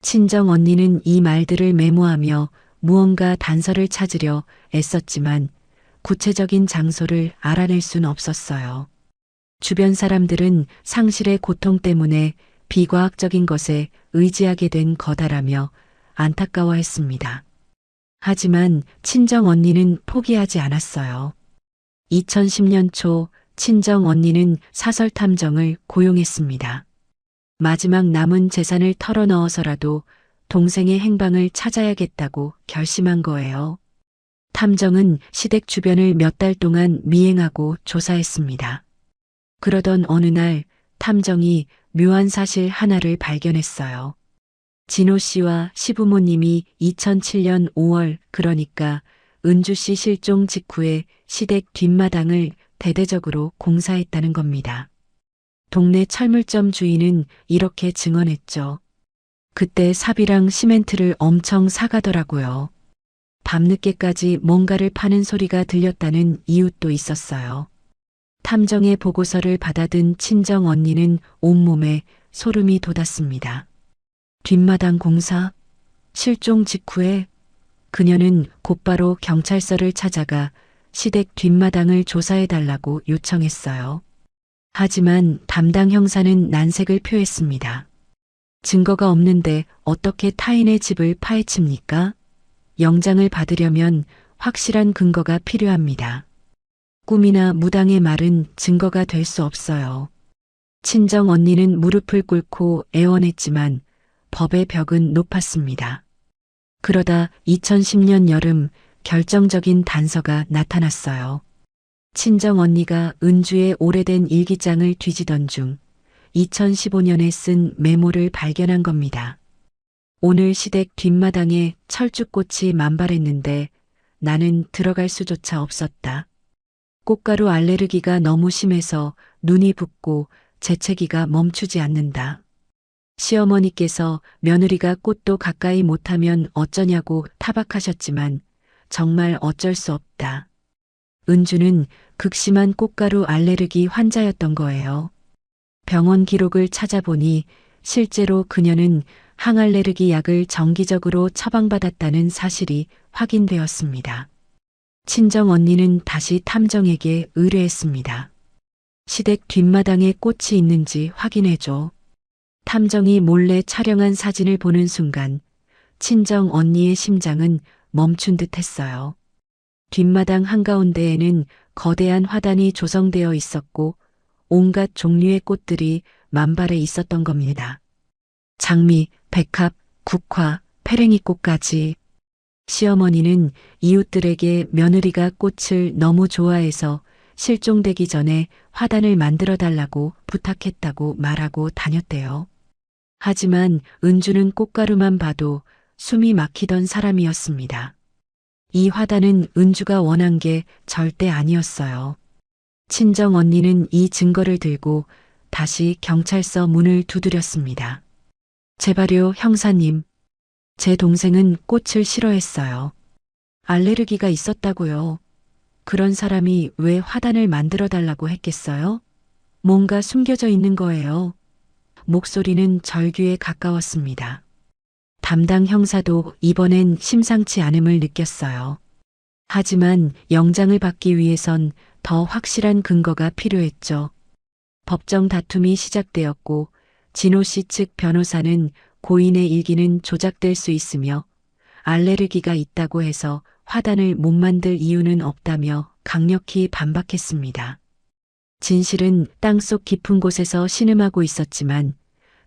친정 언니는 이 말들을 메모하며 무언가 단서를 찾으려 애썼지만 구체적인 장소를 알아낼 순 없었어요. 주변 사람들은 상실의 고통 때문에 비과학적인 것에 의지하게 된 거다라며 안타까워했습니다. 하지만 친정 언니는 포기하지 않았어요. 2010년 초 친정 언니는 사설 탐정을 고용했습니다. 마지막 남은 재산을 털어넣어서라도 동생의 행방을 찾아야겠다고 결심한 거예요. 탐정은 시댁 주변을 몇 달 동안 미행하고 조사했습니다. 그러던 어느 날 탐정이 묘한 사실 하나를 발견했어요. 진호 씨와 시부모님이 2007년 5월, 그러니까 은주 씨 실종 직후에 시댁 뒷마당을 대대적으로 공사했다는 겁니다. 동네 철물점 주인은 이렇게 증언했죠. 그때 삽이랑 시멘트를 엄청 사가더라고요. 밤늦게까지 뭔가를 파는 소리가 들렸다는 이웃도 있었어요. 탐정의 보고서를 받아든 친정 언니는 온몸에 소름이 돋았습니다. 뒷마당 공사? 실종 직후에? 그녀는 곧바로 경찰서를 찾아가 시댁 뒷마당을 조사해달라고 요청했어요. 하지만 담당 형사는 난색을 표했습니다. 증거가 없는데 어떻게 타인의 집을 파헤칩니까? 영장을 받으려면 확실한 근거가 필요합니다. 꿈이나 무당의 말은 증거가 될 수 없어요. 친정 언니는 무릎을 꿇고 애원했지만 법의 벽은 높았습니다. 그러다 2010년 여름 결정적인 단서가 나타났어요. 친정 언니가 은주의 오래된 일기장을 뒤지던 중 2015년에 쓴 메모를 발견한 겁니다. 오늘 시댁 뒷마당에 철쭉꽃이 만발했는데 나는 들어갈 수조차 없었다. 꽃가루 알레르기가 너무 심해서 눈이 붓고 재채기가 멈추지 않는다. 시어머니께서 며느리가 꽃도 가까이 못하면 어쩌냐고 타박하셨지만 정말 어쩔 수 없다. 은주는 극심한 꽃가루 알레르기 환자였던 거예요. 병원 기록을 찾아보니 실제로 그녀는 항알레르기 약을 정기적으로 처방받았다는 사실이 확인되었습니다. 친정 언니는 다시 탐정에게 의뢰했습니다. 시댁 뒷마당에 꽃이 있는지 확인해줘. 탐정이 몰래 촬영한 사진을 보는 순간 친정 언니의 심장은 멈춘 듯 했어요. 뒷마당 한가운데에는 거대한 화단이 조성되어 있었고 온갖 종류의 꽃들이 만발해 있었던 겁니다. 장미, 백합, 국화, 페랭이꽃까지. 시어머니는 이웃들에게 며느리가 꽃을 너무 좋아해서 실종되기 전에 화단을 만들어 달라고 부탁했다고 말하고 다녔대요. 하지만 은주는 꽃가루만 봐도 숨이 막히던 사람이었습니다. 이 화단은 은주가 원한 게 절대 아니었어요. 친정 언니는 이 증거를 들고 다시 경찰서 문을 두드렸습니다. 제발요, 형사님. 제 동생은 꽃을 싫어했어요. 알레르기가 있었다고요. 그런 사람이 왜 화단을 만들어 달라고 했겠어요? 뭔가 숨겨져 있는 거예요. 목소리는 절규에 가까웠습니다. 담당 형사도 이번엔 심상치 않음을 느꼈어요. 하지만 영장을 받기 위해선 더 확실한 근거가 필요했죠. 법정 다툼이 시작되었고 진호 씨 측 변호사는 고인의 일기는 조작될 수 있으며 알레르기가 있다고 해서 화단을 못 만들 이유는 없다며 강력히 반박했습니다. 진실은 땅속 깊은 곳에서 신음하고 있었지만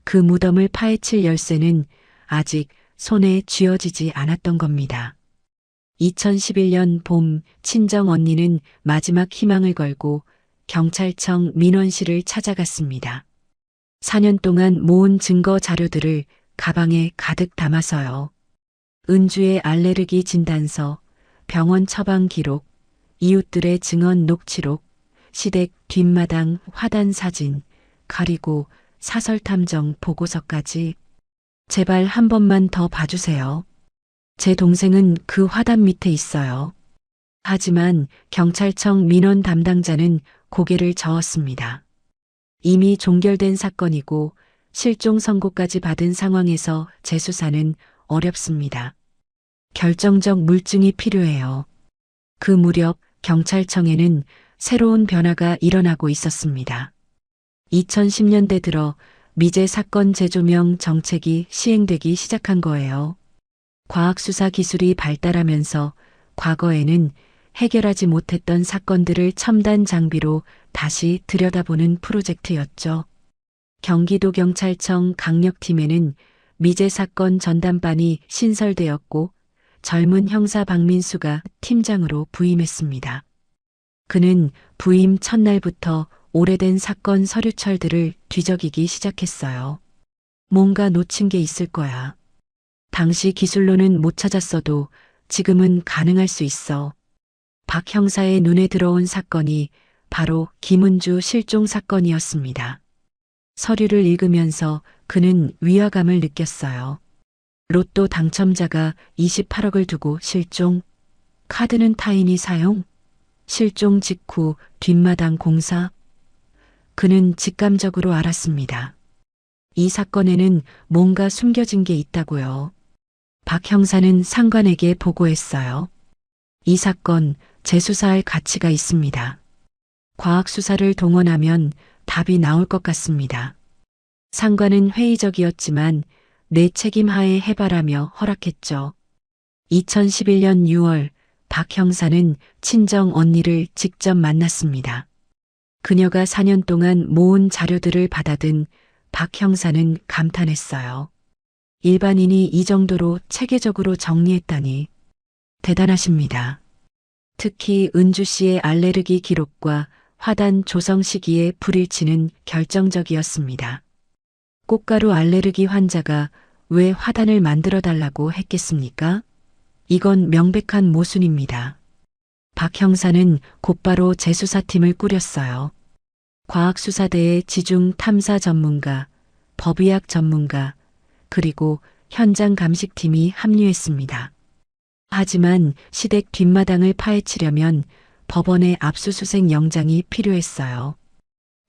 그 무덤을 파헤칠 열쇠는 아직 손에 쥐어지지 않았던 겁니다. 2011년 봄 친정 언니는 마지막 희망을 걸고 경찰청 민원실을 찾아갔습니다. 4년 동안 모은 증거 자료들을 가방에 가득 담아서요. 은주의 알레르기 진단서, 병원 처방 기록, 이웃들의 증언 녹취록, 시댁 뒷마당 화단 사진, 그리고 사설 탐정 보고서까지. 제발 한 번만 더 봐주세요. 제 동생은 그 화단 밑에 있어요. 하지만 경찰청 민원 담당자는 고개를 저었습니다. 이미 종결된 사건이고 실종 선고까지 받은 상황에서 재수사는 어렵습니다. 결정적 물증이 필요해요. 그 무렵 경찰청에는 새로운 변화가 일어나고 있었습니다. 2010년대 들어 미제 사건 재조명 정책이 시행되기 시작한 거예요. 과학수사 기술이 발달하면서 과거에는 해결하지 못했던 사건들을 첨단 장비로 다시 들여다보는 프로젝트였죠. 경기도경찰청 강력팀에는 미제 사건 전담반이 신설되었고 젊은 형사 박민수가 팀장으로 부임했습니다. 그는 부임 첫날부터 오래된 사건 서류철들을 뒤적이기 시작했어요. 뭔가 놓친 게 있을 거야. 당시 기술로는 못 찾았어도 지금은 가능할 수 있어. 박 형사의 눈에 들어온 사건이 바로 김은주 실종 사건이었습니다. 서류를 읽으면서 그는 위화감을 느꼈어요. 로또 당첨자가 28억을 두고 실종, 카드는 타인이 사용, 실종 직후 뒷마당 공사. 그는 직감적으로 알았습니다. 이 사건에는 뭔가 숨겨진 게 있다고요. 박 형사는 상관에게 보고했어요. 이 사건 재수사할 가치가 있습니다. 과학수사를 동원하면 답이 나올 것 같습니다. 상관은 회의적이었지만 내 책임 하에 해바라며 허락했죠. 2011년 6월 박 형사는 친정 언니를 직접 만났습니다. 그녀가 4년 동안 모은 자료들을 받아든 박 형사는 감탄했어요. 일반인이 이 정도로 체계적으로 정리했다니 대단하십니다. 특히 은주 씨의 알레르기 기록과 화단 조성 시기의 불일치는 결정적이었습니다. 꽃가루 알레르기 환자가 왜 화단을 만들어 달라고 했겠습니까? 이건 명백한 모순입니다. 박 형사는 곧바로 재수사팀을 꾸렸어요. 과학수사대의 지중 탐사 전문가, 법의학 전문가, 그리고 현장 감식팀이 합류했습니다. 하지만 시댁 뒷마당을 파헤치려면 법원의 압수수색 영장이 필요했어요.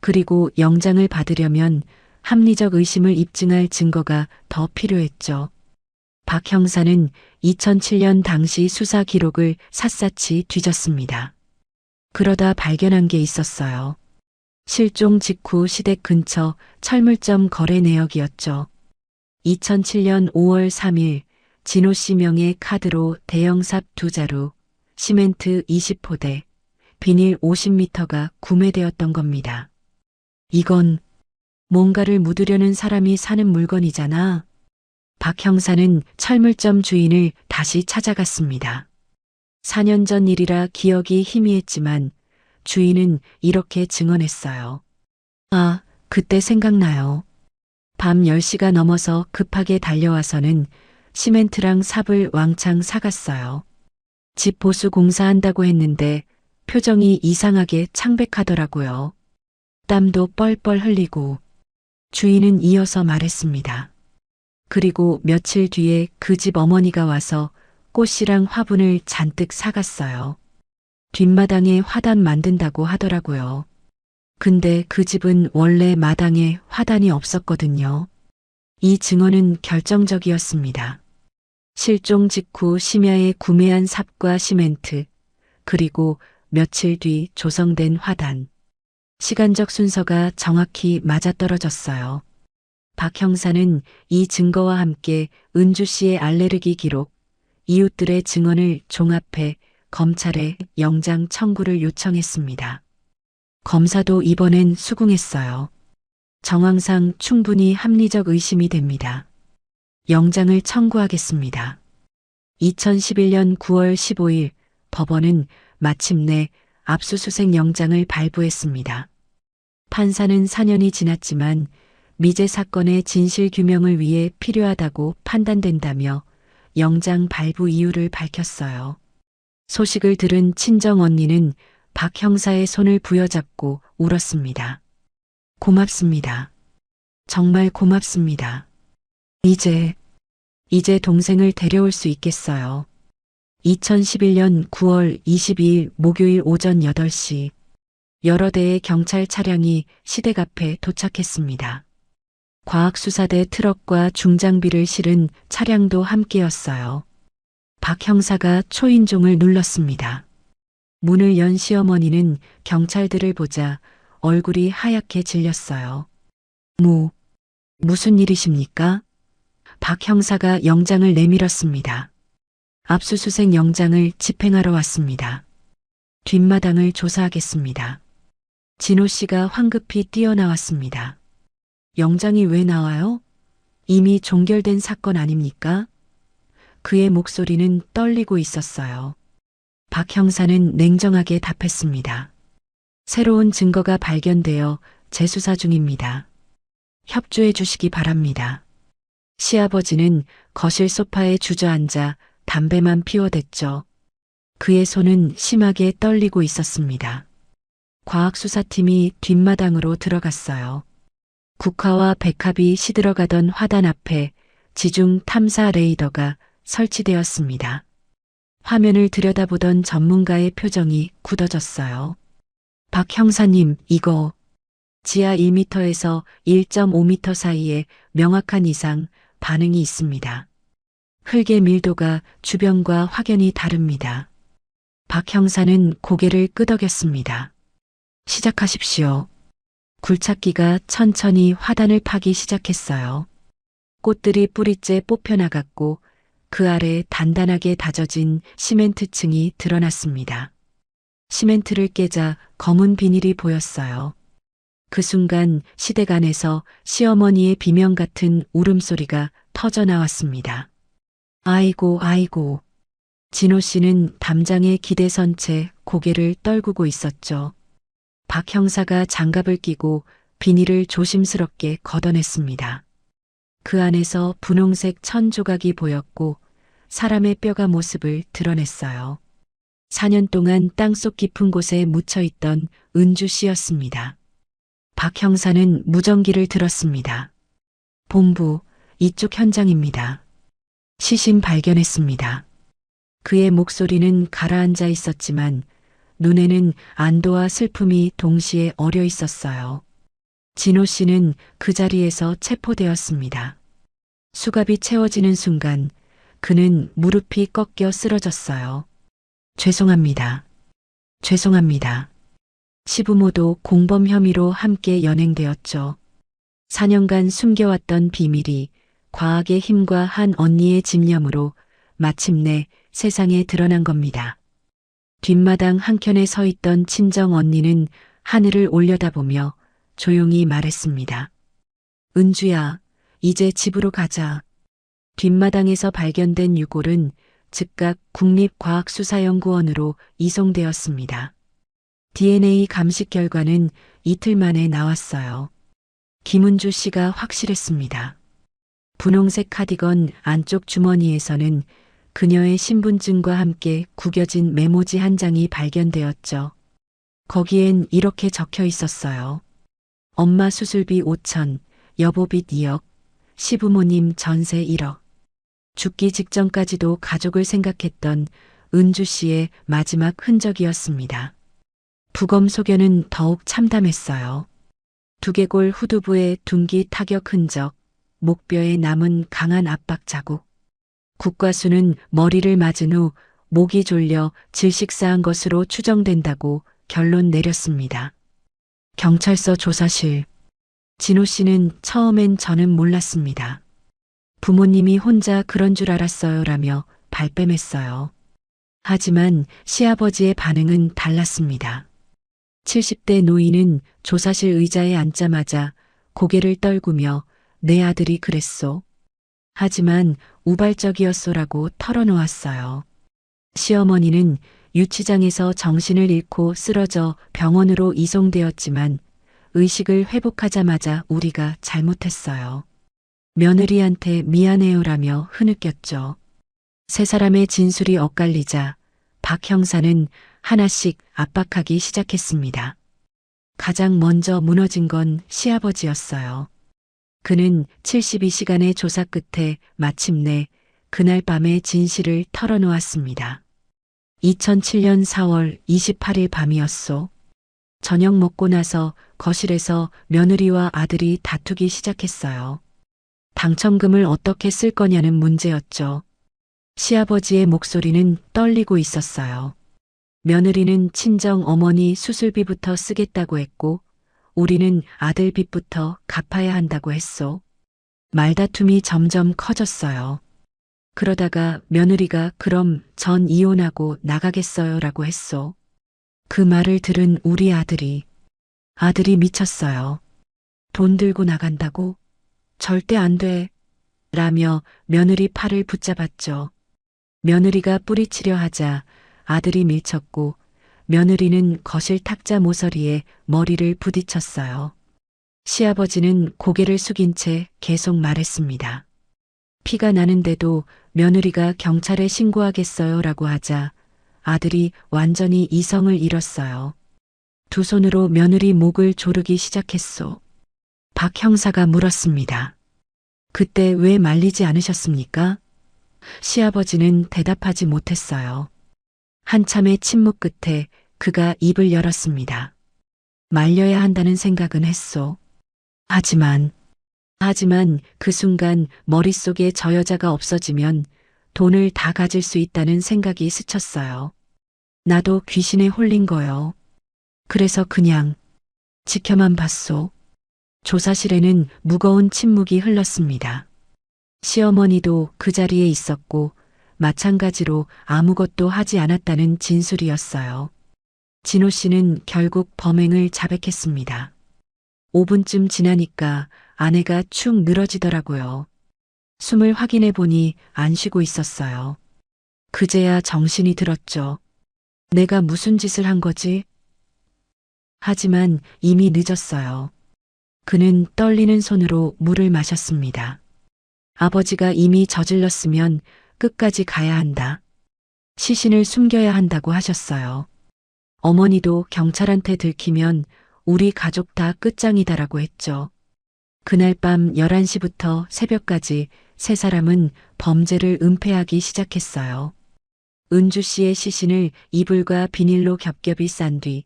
그리고 영장을 받으려면 합리적 의심을 입증할 증거가 더 필요했죠. 박 형사는 2007년 당시 수사 기록을 샅샅이 뒤졌습니다. 그러다 발견한 게 있었어요. 실종 직후 시댁 근처 철물점 거래 내역이었죠. 2007년 5월 3일 진호 씨 명의 카드로 대형삽 2자루, 시멘트 20포대, 비닐 50m가 구매되었던 겁니다. 이건 뭔가를 묻으려는 사람이 사는 물건이잖아. 박 형사는 철물점 주인을 다시 찾아갔습니다. 4년 전 일이라 기억이 희미했지만 주인은 이렇게 증언했어요. 아, 그때 생각나요. 밤 10시가 넘어서 급하게 달려와서는 시멘트랑 삽을 왕창 사갔어요. 집 보수 공사한다고 했는데 표정이 이상하게 창백하더라고요. 땀도 뻘뻘 흘리고. 주인은 이어서 말했습니다. 그리고 며칠 뒤에 그 집 어머니가 와서 꽃이랑 화분을 잔뜩 사갔어요. 뒷마당에 화단 만든다고 하더라고요. 근데 그 집은 원래 마당에 화단이 없었거든요. 이 증언은 결정적이었습니다. 실종 직후 심야에 구매한 삽과 시멘트, 그리고 며칠 뒤 조성된 화단. 시간적 순서가 정확히 맞아떨어졌어요. 박 형사는 이 증거와 함께 은주 씨의 알레르기 기록, 이웃들의 증언을 종합해 검찰에 영장 청구를 요청했습니다. 검사도 이번엔 수긍했어요. 정황상 충분히 합리적 의심이 됩니다. 영장을 청구하겠습니다. 2011년 9월 15일 법원은 마침내 압수수색 영장을 발부했습니다. 판사는 4년이 지났지만 미제 사건의 진실 규명을 위해 필요하다고 판단된다며 영장 발부 이유를 밝혔어요. 소식을 들은 친정 언니는 박 형사의 손을 부여잡고 울었습니다. 고맙습니다. 정말 고맙습니다. 이제 동생을 데려올 수 있겠어요. 2011년 9월 22일 목요일 오전 8시 여러 대의 경찰 차량이 시댁 앞에 도착했습니다. 과학수사대 트럭과 중장비를 실은 차량도 함께였어요. 박 형사가 초인종을 눌렀습니다. 문을 연 시어머니는 경찰들을 보자 얼굴이 하얗게 질렸어요. 무슨 일이십니까? 박 형사가 영장을 내밀었습니다. 압수수색 영장을 집행하러 왔습니다. 뒷마당을 조사하겠습니다. 진호 씨가 황급히 뛰어나왔습니다. 영장이 왜 나와요? 이미 종결된 사건 아닙니까? 그의 목소리는 떨리고 있었어요. 박 형사는 냉정하게 답했습니다. 새로운 증거가 발견되어 재수사 중입니다. 협조해 주시기 바랍니다. 시아버지는 거실 소파에 주저앉아 담배만 피워댔죠. 그의 손은 심하게 떨리고 있었습니다. 과학수사팀이 뒷마당으로 들어갔어요. 국화와 백합이 시들어가던 화단 앞에 지중 탐사 레이더가 설치되었습니다. 화면을 들여다보던 전문가의 표정이 굳어졌어요. 박 형사님, 이거 지하 1m에서 1.5m 사이에 명확한 이상 반응이 있습니다. 흙의 밀도가 주변과 확연히 다릅니다. 박 형사는 고개를 끄덕였습니다. 시작하십시오. 굴착기가 천천히 화단을 파기 시작했어요. 꽃들이 뿌리째 뽑혀나갔고 그 아래 단단하게 다져진 시멘트층이 드러났습니다. 시멘트를 깨자 검은 비닐이 보였어요. 그 순간 시댁 안에서 시어머니의 비명 같은 울음소리가 터져나왔습니다. 아이고. 진호 씨는 담장에 기대선 채 고개를 떨구고 있었죠. 박 형사가 장갑을 끼고 비닐을 조심스럽게 걷어냈습니다. 그 안에서 분홍색 천 조각이 보였고 사람의 뼈가 모습을 드러냈어요. 4년 동안 땅속 깊은 곳에 묻혀있던 은주 씨였습니다. 박 형사는 무전기를 들었습니다. 본부, 이쪽 현장입니다. 시신 발견했습니다. 그의 목소리는 가라앉아 있었지만 눈에는 안도와 슬픔이 동시에 어려 있었어요. 진호 씨는 그 자리에서 체포되었습니다. 수갑이 채워지는 순간 그는 무릎이 꺾여 쓰러졌어요. 죄송합니다. 시부모도 공범 혐의로 함께 연행되었죠. 4년간 숨겨왔던 비밀이 과학의 힘과 한 언니의 집념으로 마침내 세상에 드러난 겁니다. 뒷마당 한켠에 서 있던 친정 언니는 하늘을 올려다보며 조용히 말했습니다. 은주야, 이제 집으로 가자. 뒷마당에서 발견된 유골은 즉각 국립과학수사연구원으로 이송되었습니다. DNA 감식 결과는 이틀 만에 나왔어요. 김은주 씨가 확실했습니다. 분홍색 카디건 안쪽 주머니에서는 그녀의 신분증과 함께 구겨진 메모지 한 장이 발견되었죠. 거기엔 이렇게 적혀 있었어요. 엄마 수술비 5천, 여보빚 2억, 시부모님 전세 1억. 죽기 직전까지도 가족을 생각했던 은주 씨의 마지막 흔적이었습니다. 부검 소견은 더욱 참담했어요. 두개골 후두부의 둔기 타격 흔적, 목뼈에 남은 강한 압박 자국. 국과수는 머리를 맞은 후 목이 졸려 질식사한 것으로 추정된다고 결론 내렸습니다. 경찰서 조사실. 진호 씨는 처음엔 저는 몰랐습니다. 부모님이 혼자 그런 줄 알았어요라며 발뺌했어요. 하지만 시아버지의 반응은 달랐습니다. 70대 노인은 조사실 의자에 앉자마자 고개를 떨구며 내 아들이 그랬소. 하지만 우발적이었소라고 털어놓았어요. 시어머니는 유치장에서 정신을 잃고 쓰러져 병원으로 이송되었지만 의식을 회복하자마자 우리가 잘못했어요. 며느리한테 미안해요라며 흐느꼈죠. 세 사람의 진술이 엇갈리자 박 형사는 하나씩 압박하기 시작했습니다. 가장 먼저 무너진 건 시아버지였어요. 그는 72시간의 조사 끝에 마침내 그날 밤의 진실을 털어놓았습니다. 2007년 4월 28일 밤이었소. 저녁 먹고 나서 거실에서 며느리와 아들이 다투기 시작했어요. 당첨금을 어떻게 쓸 거냐는 문제였죠. 시아버지의 목소리는 떨리고 있었어요. 며느리는 친정 어머니 수술비부터 쓰겠다고 했고 우리는 아들 빚부터 갚아야 한다고 했소. 말다툼이 점점 커졌어요. 그러다가 며느리가 그럼 전 이혼하고 나가겠어요라고 했소. 그 말을 들은 우리 아들이 미쳤어요. 돈 들고 나간다고? 절대 안 돼. 라며 며느리 팔을 붙잡았죠. 며느리가 뿌리치려 하자 아들이 밀쳤고 며느리는 거실 탁자 모서리에 머리를 부딪혔어요. 시아버지는 고개를 숙인 채 계속 말했습니다. 피가 나는데도 며느리가 경찰에 신고하겠어요라고 하자 아들이 완전히 이성을 잃었어요. 두 손으로 며느리 목을 조르기 시작했소. 박 형사가 물었습니다. 그때 왜 말리지 않으셨습니까? 시아버지는 대답하지 못했어요. 한참의 침묵 끝에 그가 입을 열었습니다. 말려야 한다는 생각은 했소. 하지만 그 순간 머릿속에 저 여자가 없어지면 돈을 다 가질 수 있다는 생각이 스쳤어요. 나도 귀신에 홀린 거요. 그래서 그냥 지켜만 봤소. 조사실에는 무거운 침묵이 흘렀습니다. 시어머니도 그 자리에 있었고 마찬가지로 아무것도 하지 않았다는 진술이었어요. 진호 씨는 결국 범행을 자백했습니다. 5분쯤 지나니까 아내가 축 늘어지더라고요. 숨을 확인해 보니 안 쉬고 있었어요. 그제야 정신이 들었죠. 내가 무슨 짓을 한 거지? 하지만 이미 늦었어요. 그는 떨리는 손으로 물을 마셨습니다. 아버지가 이미 저질렀으면 끝까지 가야 한다. 시신을 숨겨야 한다고 하셨어요. 어머니도 경찰한테 들키면 우리 가족 다 끝장이다라고 했죠. 그날 밤 11시부터 새벽까지 세 사람은 범죄를 은폐하기 시작했어요. 은주 씨의 시신을 이불과 비닐로 겹겹이 싼 뒤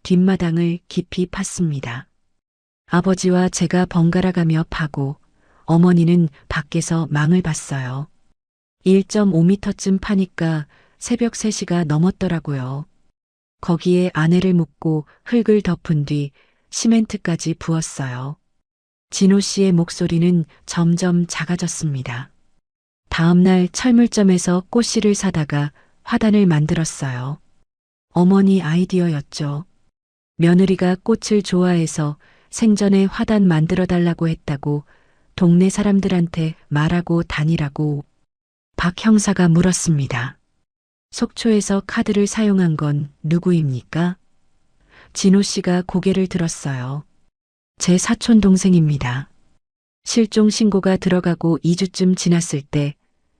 뒷마당을 깊이 팠습니다. 아버지와 제가 번갈아가며 파고 어머니는 밖에서 망을 봤어요. 1.5m쯤 파니까 새벽 3시가 넘었더라고요. 거기에 아내를 묻고 흙을 덮은 뒤 시멘트까지 부었어요. 진호 씨의 목소리는 점점 작아졌습니다. 다음 날 철물점에서 꽃씨를 사다가 화단을 만들었어요. 어머니 아이디어였죠. 며느리가 꽃을 좋아해서 생전에 화단 만들어 달라고 했다고 동네 사람들한테 말하고 다니라고 박 형사가 물었습니다. 속초에서 카드를 사용한 건 누구입니까? 진호 씨가 고개를 들었어요. 제 사촌 동생입니다. 실종 신고가 들어가고 2주쯤 지났을 때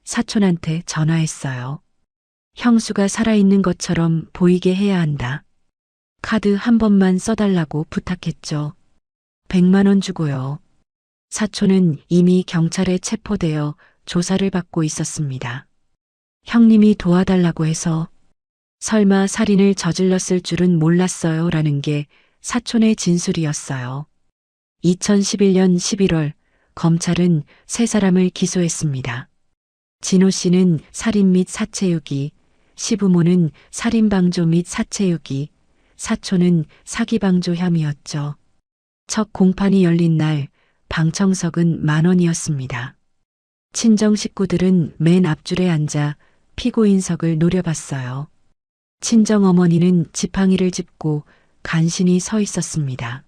사촌한테 전화했어요. 형수가 살아있는 것처럼 보이게 해야 한다. 카드 한 번만 써달라고 부탁했죠. 100만 원 주고요. 사촌은 이미 경찰에 체포되어 조사를 받고 있었습니다. 형님이 도와달라고 해서 설마 살인을 저질렀을 줄은 몰랐어요 라는 게 사촌의 진술이었어요. 2011년 11월 검찰은 세 사람을 기소했습니다. 진호 씨는 살인 및 사체유기, 시부모는 살인방조 및 사체유기, 사촌은 사기방조 혐의였죠. 첫 공판이 열린 날 방청석은 10,000원이었습니다. 친정 식구들은 맨 앞줄에 앉아 피고인석을 노려봤어요. 친정 어머니는 지팡이를 짚고 간신히 서 있었습니다.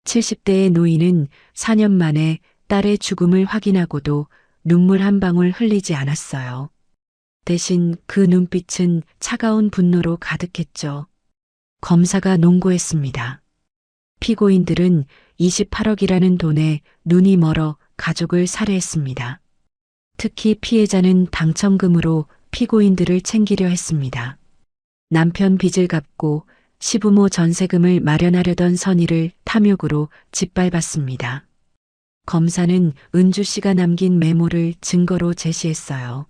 70대의 노인은 4년 만에 딸의 죽음을 확인하고도 눈물 한 방울 흘리지 않았어요. 대신 그 눈빛은 차가운 분노로 가득했죠. 검사가 농고했습니다. 피고인들은 28억이라는 돈에 눈이 멀어 가족을 살해했습니다. 특히 피해자는 당첨금으로 피고인들을 챙기려 했습니다. 남편 빚을 갚고 시부모 전세금을 마련하려던 선의를 탐욕으로 짓밟았습니다. 검사는 은주 씨가 남긴 메모를 증거로 제시했어요.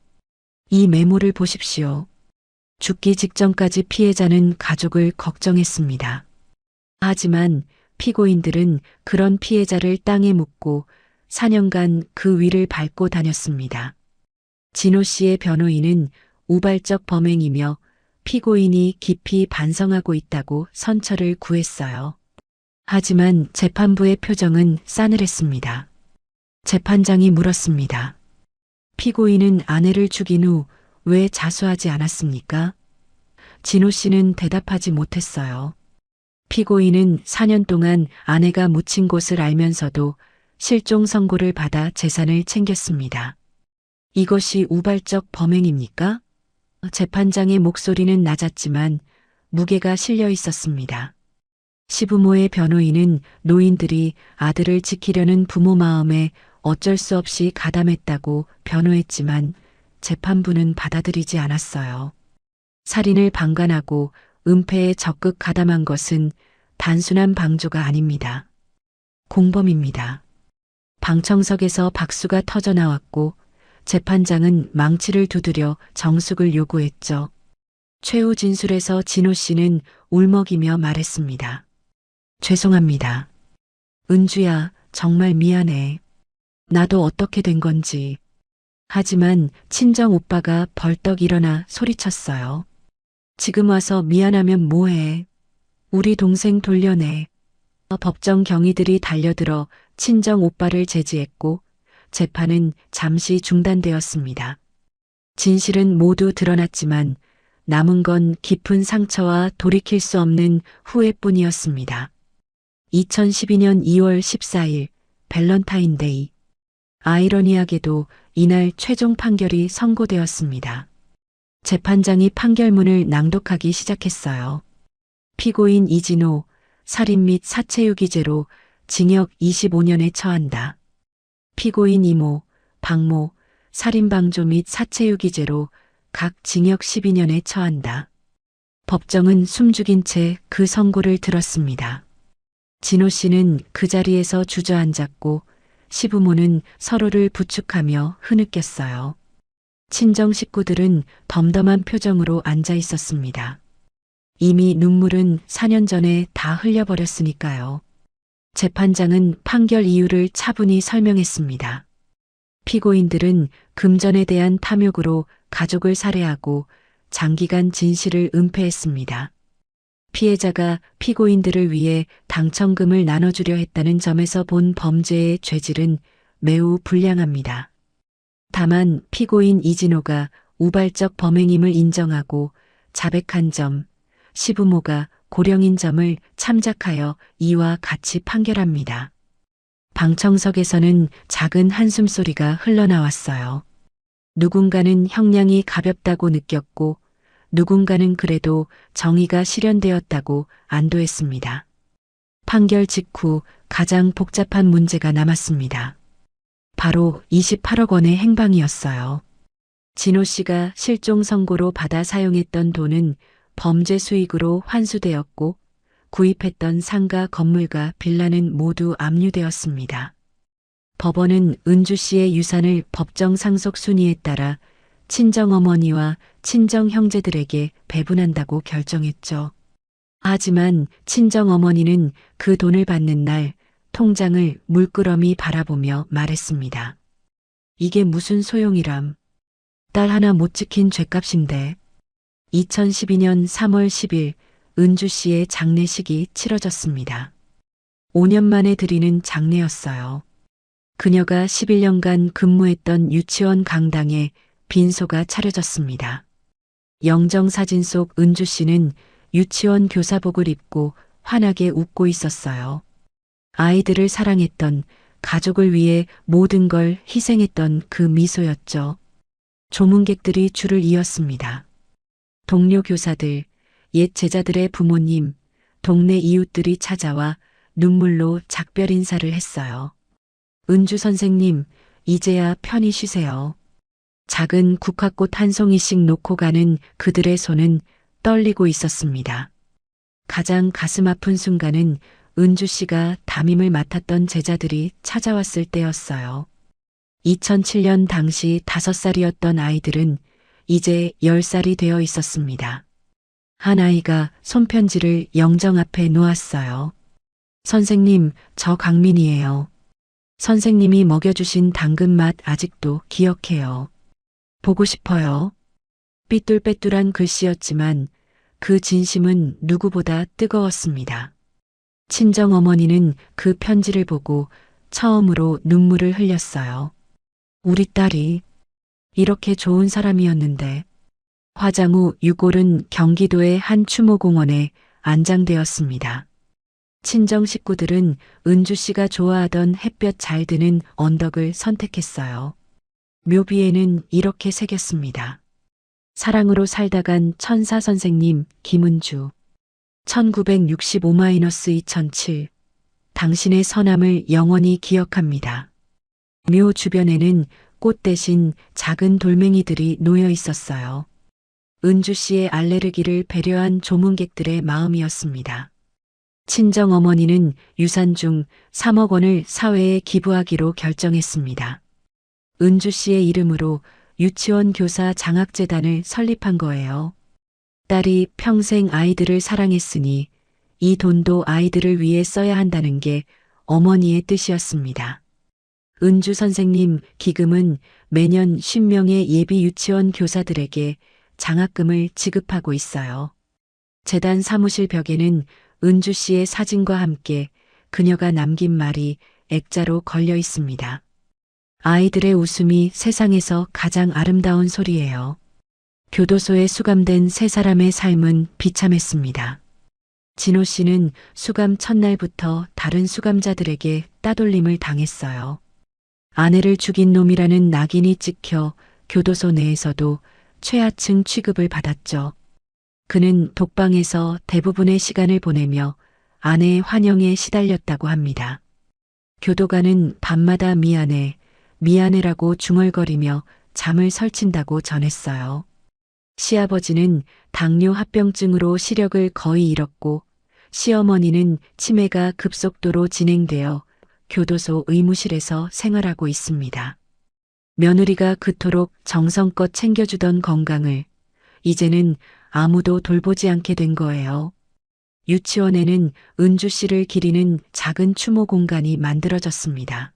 이 메모를 보십시오. 죽기 직전까지 피해자는 가족을 걱정했습니다. 하지만 피고인들은 그런 피해자를 땅에 묻고 4년간 그 위를 밟고 다녔습니다. 진호 씨의 변호인은 우발적 범행이며 피고인이 깊이 반성하고 있다고 선처를 구했어요. 하지만 재판부의 표정은 싸늘했습니다. 재판장이 물었습니다. 피고인은 아내를 죽인 후 왜 자수하지 않았습니까? 진호 씨는 대답하지 못했어요. 피고인은 4년 동안 아내가 묻힌 곳을 알면서도 실종 선고를 받아 재산을 챙겼습니다. 이것이 우발적 범행입니까? 재판장의 목소리는 낮았지만 무게가 실려 있었습니다. 시부모의 변호인은 노인들이 아들을 지키려는 부모 마음에 어쩔 수 없이 가담했다고 변호했지만 재판부는 받아들이지 않았어요. 살인을 방관하고 은폐에 적극 가담한 것은 단순한 방조가 아닙니다. 공범입니다. 방청석에서 박수가 터져 나왔고 재판장은 망치를 두드려 정숙을 요구했죠. 최후 진술에서 진호 씨는 울먹이며 말했습니다. 죄송합니다. 은주야, 정말 미안해. 나도 어떻게 된 건지. 하지만 친정 오빠가 벌떡 일어나 소리쳤어요. 지금 와서 미안하면 뭐해. 우리 동생 돌려내. 법정 경위들이 달려들어 친정 오빠를 제지했고 재판은 잠시 중단되었습니다. 진실은 모두 드러났지만 남은 건 깊은 상처와 돌이킬 수 없는 후회뿐이었습니다. 2012년 2월 14일 밸런타인데이. 아이러니하게도 이날 최종 판결이 선고되었습니다. 재판장이 판결문을 낭독하기 시작했어요. 피고인 이진호, 살인 및 사체유기죄로 징역 25년에 처한다. 피고인 이모, 박모, 살인방조 및 사체유기죄로 각 징역 12년에 처한다. 법정은 숨죽인 채 그 선고를 들었습니다. 진호 씨는 그 자리에서 주저앉았고 시부모는 서로를 부축하며 흐느꼈어요. 친정 식구들은 덤덤한 표정으로 앉아 있었습니다. 이미 눈물은 4년 전에 다 흘려버렸으니까요. 재판장은 판결 이유를 차분히 설명했습니다. 피고인들은 금전에 대한 탐욕으로 가족을 살해하고 장기간 진실을 은폐했습니다. 피해자가 피고인들을 위해 당첨금을 나눠주려 했다는 점에서 본 범죄의 죄질은 매우 불량합니다. 다만 피고인 이진호가 우발적 범행임을 인정하고 자백한 점, 시부모가 고령인 점을 참작하여 이와 같이 판결합니다. 방청석에서는 작은 한숨소리가 흘러나왔어요. 누군가는 형량이 가볍다고 느꼈고 누군가는 그래도 정의가 실현되었다고 안도했습니다. 판결 직후 가장 복잡한 문제가 남았습니다. 바로 28억 원의 행방이었어요. 진호 씨가 실종 선고로 받아 사용했던 돈은 범죄 수익으로 환수되었고 구입했던 상가 건물과 빌라는 모두 압류되었습니다. 법원은 은주 씨의 유산을 법정 상속 순위에 따라 친정어머니와 친정형제들에게 배분한다고 결정했죠. 하지만 친정어머니는 그 돈을 받는 날 통장을 물끄러미 바라보며 말했습니다. 이게 무슨 소용이람. 딸 하나 못 지킨 죗값인데. 2012년 3월 10일 은주 씨의 장례식이 치러졌습니다. 5년 만에 드리는 장례였어요. 그녀가 11년간 근무했던 유치원 강당에 빈소가 차려졌습니다. 영정사진 속 은주 씨는 유치원 교사복을 입고 환하게 웃고 있었어요. 아이들을 사랑했던, 가족을 위해 모든 걸 희생했던 그 미소였죠. 조문객들이 줄을 이었습니다. 동료 교사들, 옛 제자들의 부모님, 동네 이웃들이 찾아와 눈물로 작별 인사를 했어요. 은주 선생님, 이제야 편히 쉬세요. 작은 국화꽃 한 송이씩 놓고 가는 그들의 손은 떨리고 있었습니다. 가장 가슴 아픈 순간은 은주 씨가 담임을 맡았던 제자들이 찾아왔을 때였어요. 2007년 당시 5살이었던 아이들은 이제 10살이 되어 있었습니다. 한 아이가 손편지를 영정 앞에 놓았어요. 선생님, 저 강민이에요. 선생님이 먹여주신 당근맛 아직도 기억해요. 보고 싶어요. 삐뚤빼뚤한 글씨였지만 그 진심은 누구보다 뜨거웠습니다. 친정어머니는 그 편지를 보고 처음으로 눈물을 흘렸어요. 우리 딸이 이렇게 좋은 사람이었는데. 화장 후 유골은 경기도의 한 추모공원에 안장되었습니다. 친정 식구들은 은주 씨가 좋아하던 햇볕 잘 드는 언덕을 선택했어요. 묘비에는 이렇게 새겼습니다. 사랑으로 살다간 천사 선생님 김은주 1965-2007 당신의 선함을 영원히 기억합니다. 묘 주변에는 꽃 대신 작은 돌멩이들이 놓여 있었어요. 은주 씨의 알레르기를 배려한 조문객들의 마음이었습니다. 친정어머니는 유산 중 3억 원을 사회에 기부하기로 결정했습니다. 은주 씨의 이름으로 유치원 교사 장학재단을 설립한 거예요. 딸이 평생 아이들을 사랑했으니 이 돈도 아이들을 위해 써야 한다는 게 어머니의 뜻이었습니다. 은주 선생님 기금은 매년 10명의 예비 유치원 교사들에게 장학금을 지급하고 있어요. 재단 사무실 벽에는 은주 씨의 사진과 함께 그녀가 남긴 말이 액자로 걸려 있습니다. 아이들의 웃음이 세상에서 가장 아름다운 소리예요. 교도소에 수감된 3사람의 삶은 비참했습니다. 진호 씨는 수감 첫날부터 다른 수감자들에게 따돌림을 당했어요. 아내를 죽인 놈이라는 낙인이 찍혀 교도소 내에서도 최하층 취급을 받았죠. 그는 독방에서 대부분의 시간을 보내며 아내의 환영에 시달렸다고 합니다. 교도관은 밤마다 미안해, 미안해라고 중얼거리며 잠을 설친다고 전했어요. 시아버지는 당뇨 합병증으로 시력을 거의 잃었고 시어머니는 치매가 급속도로 진행되어 교도소 의무실에서 생활하고 있습니다. 며느리가 그토록 정성껏 챙겨주던 건강을 이제는 아무도 돌보지 않게 된 거예요. 유치원에는 은주 씨를 기리는 작은 추모 공간이 만들어졌습니다.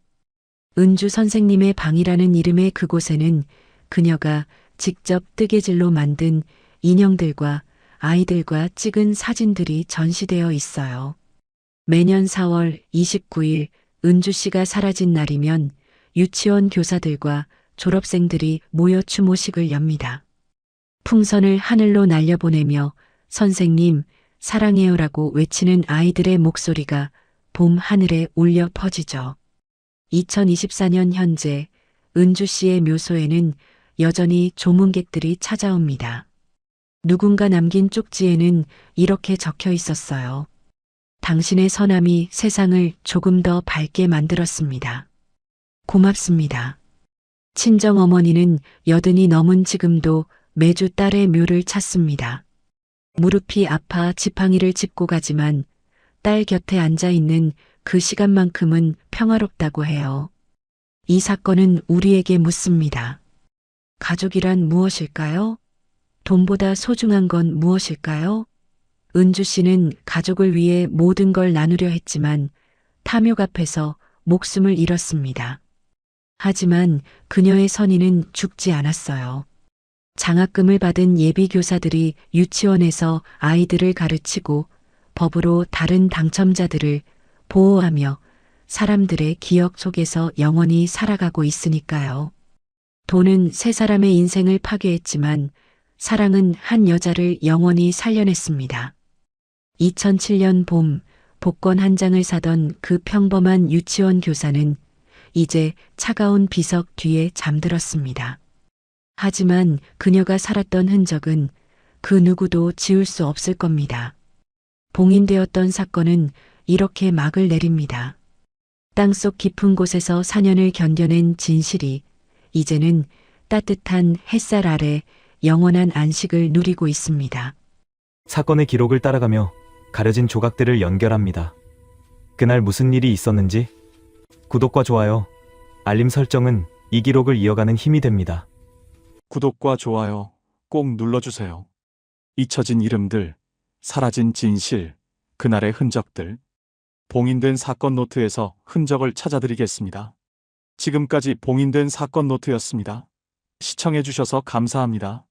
은주 선생님의 방이라는 이름의 그곳에는 그녀가 직접 뜨개질로 만든 인형들과 아이들과 찍은 사진들이 전시되어 있어요. 매년 4월 29일 은주 씨가 사라진 날이면 유치원 교사들과 졸업생들이 모여 추모식을 엽니다. 풍선을 하늘로 날려보내며 선생님 사랑해요라고 외치는 아이들의 목소리가 봄 하늘에 울려 퍼지죠. 2024년 현재 은주 씨의 묘소에는 여전히 조문객들이 찾아옵니다. 누군가 남긴 쪽지에는 이렇게 적혀 있었어요. 당신의 선함이 세상을 조금 더 밝게 만들었습니다. 고맙습니다. 친정 어머니는 80이 넘은 지금도 매주 딸의 묘를 찾습니다. 무릎이 아파 지팡이를 짚고 가지만 딸 곁에 앉아 있는 그 시간만큼은 평화롭다고 해요. 이 사건은 우리에게 묻습니다. 가족이란 무엇일까요? 돈보다 소중한 건 무엇일까요? 은주 씨는 가족을 위해 모든 걸 나누려 했지만 탐욕 앞에서 목숨을 잃었습니다. 하지만 그녀의 선의는 죽지 않았어요. 장학금을 받은 예비 교사들이 유치원에서 아이들을 가르치고 법으로 다른 당첨자들을 보호하며 사람들의 기억 속에서 영원히 살아가고 있으니까요. 돈은 세 사람의 인생을 파괴했지만 사랑은 한 여자를 영원히 살려냈습니다. 2007년 봄, 복권 한 장을 사던 그 평범한 유치원 교사는 이제 차가운 비석 뒤에 잠들었습니다. 하지만 그녀가 살았던 흔적은 그 누구도 지울 수 없을 겁니다. 봉인되었던 사건은 이렇게 막을 내립니다. 땅속 깊은 곳에서 4년을 견뎌낸 진실이 이제는 따뜻한 햇살 아래 영원한 안식을 누리고 있습니다. 사건의 기록을 따라가며 가려진 조각들을 연결합니다. 그날 무슨 일이 있었는지 구독과 좋아요, 알림 설정은 이 기록을 이어가는 힘이 됩니다. 구독과 좋아요 꼭 눌러주세요. 잊혀진 이름들, 사라진 진실, 그날의 흔적들. 봉인된 사건 노트에서 흔적을 찾아드리겠습니다. 지금까지 봉인된 사건 노트였습니다. 시청해주셔서 감사합니다.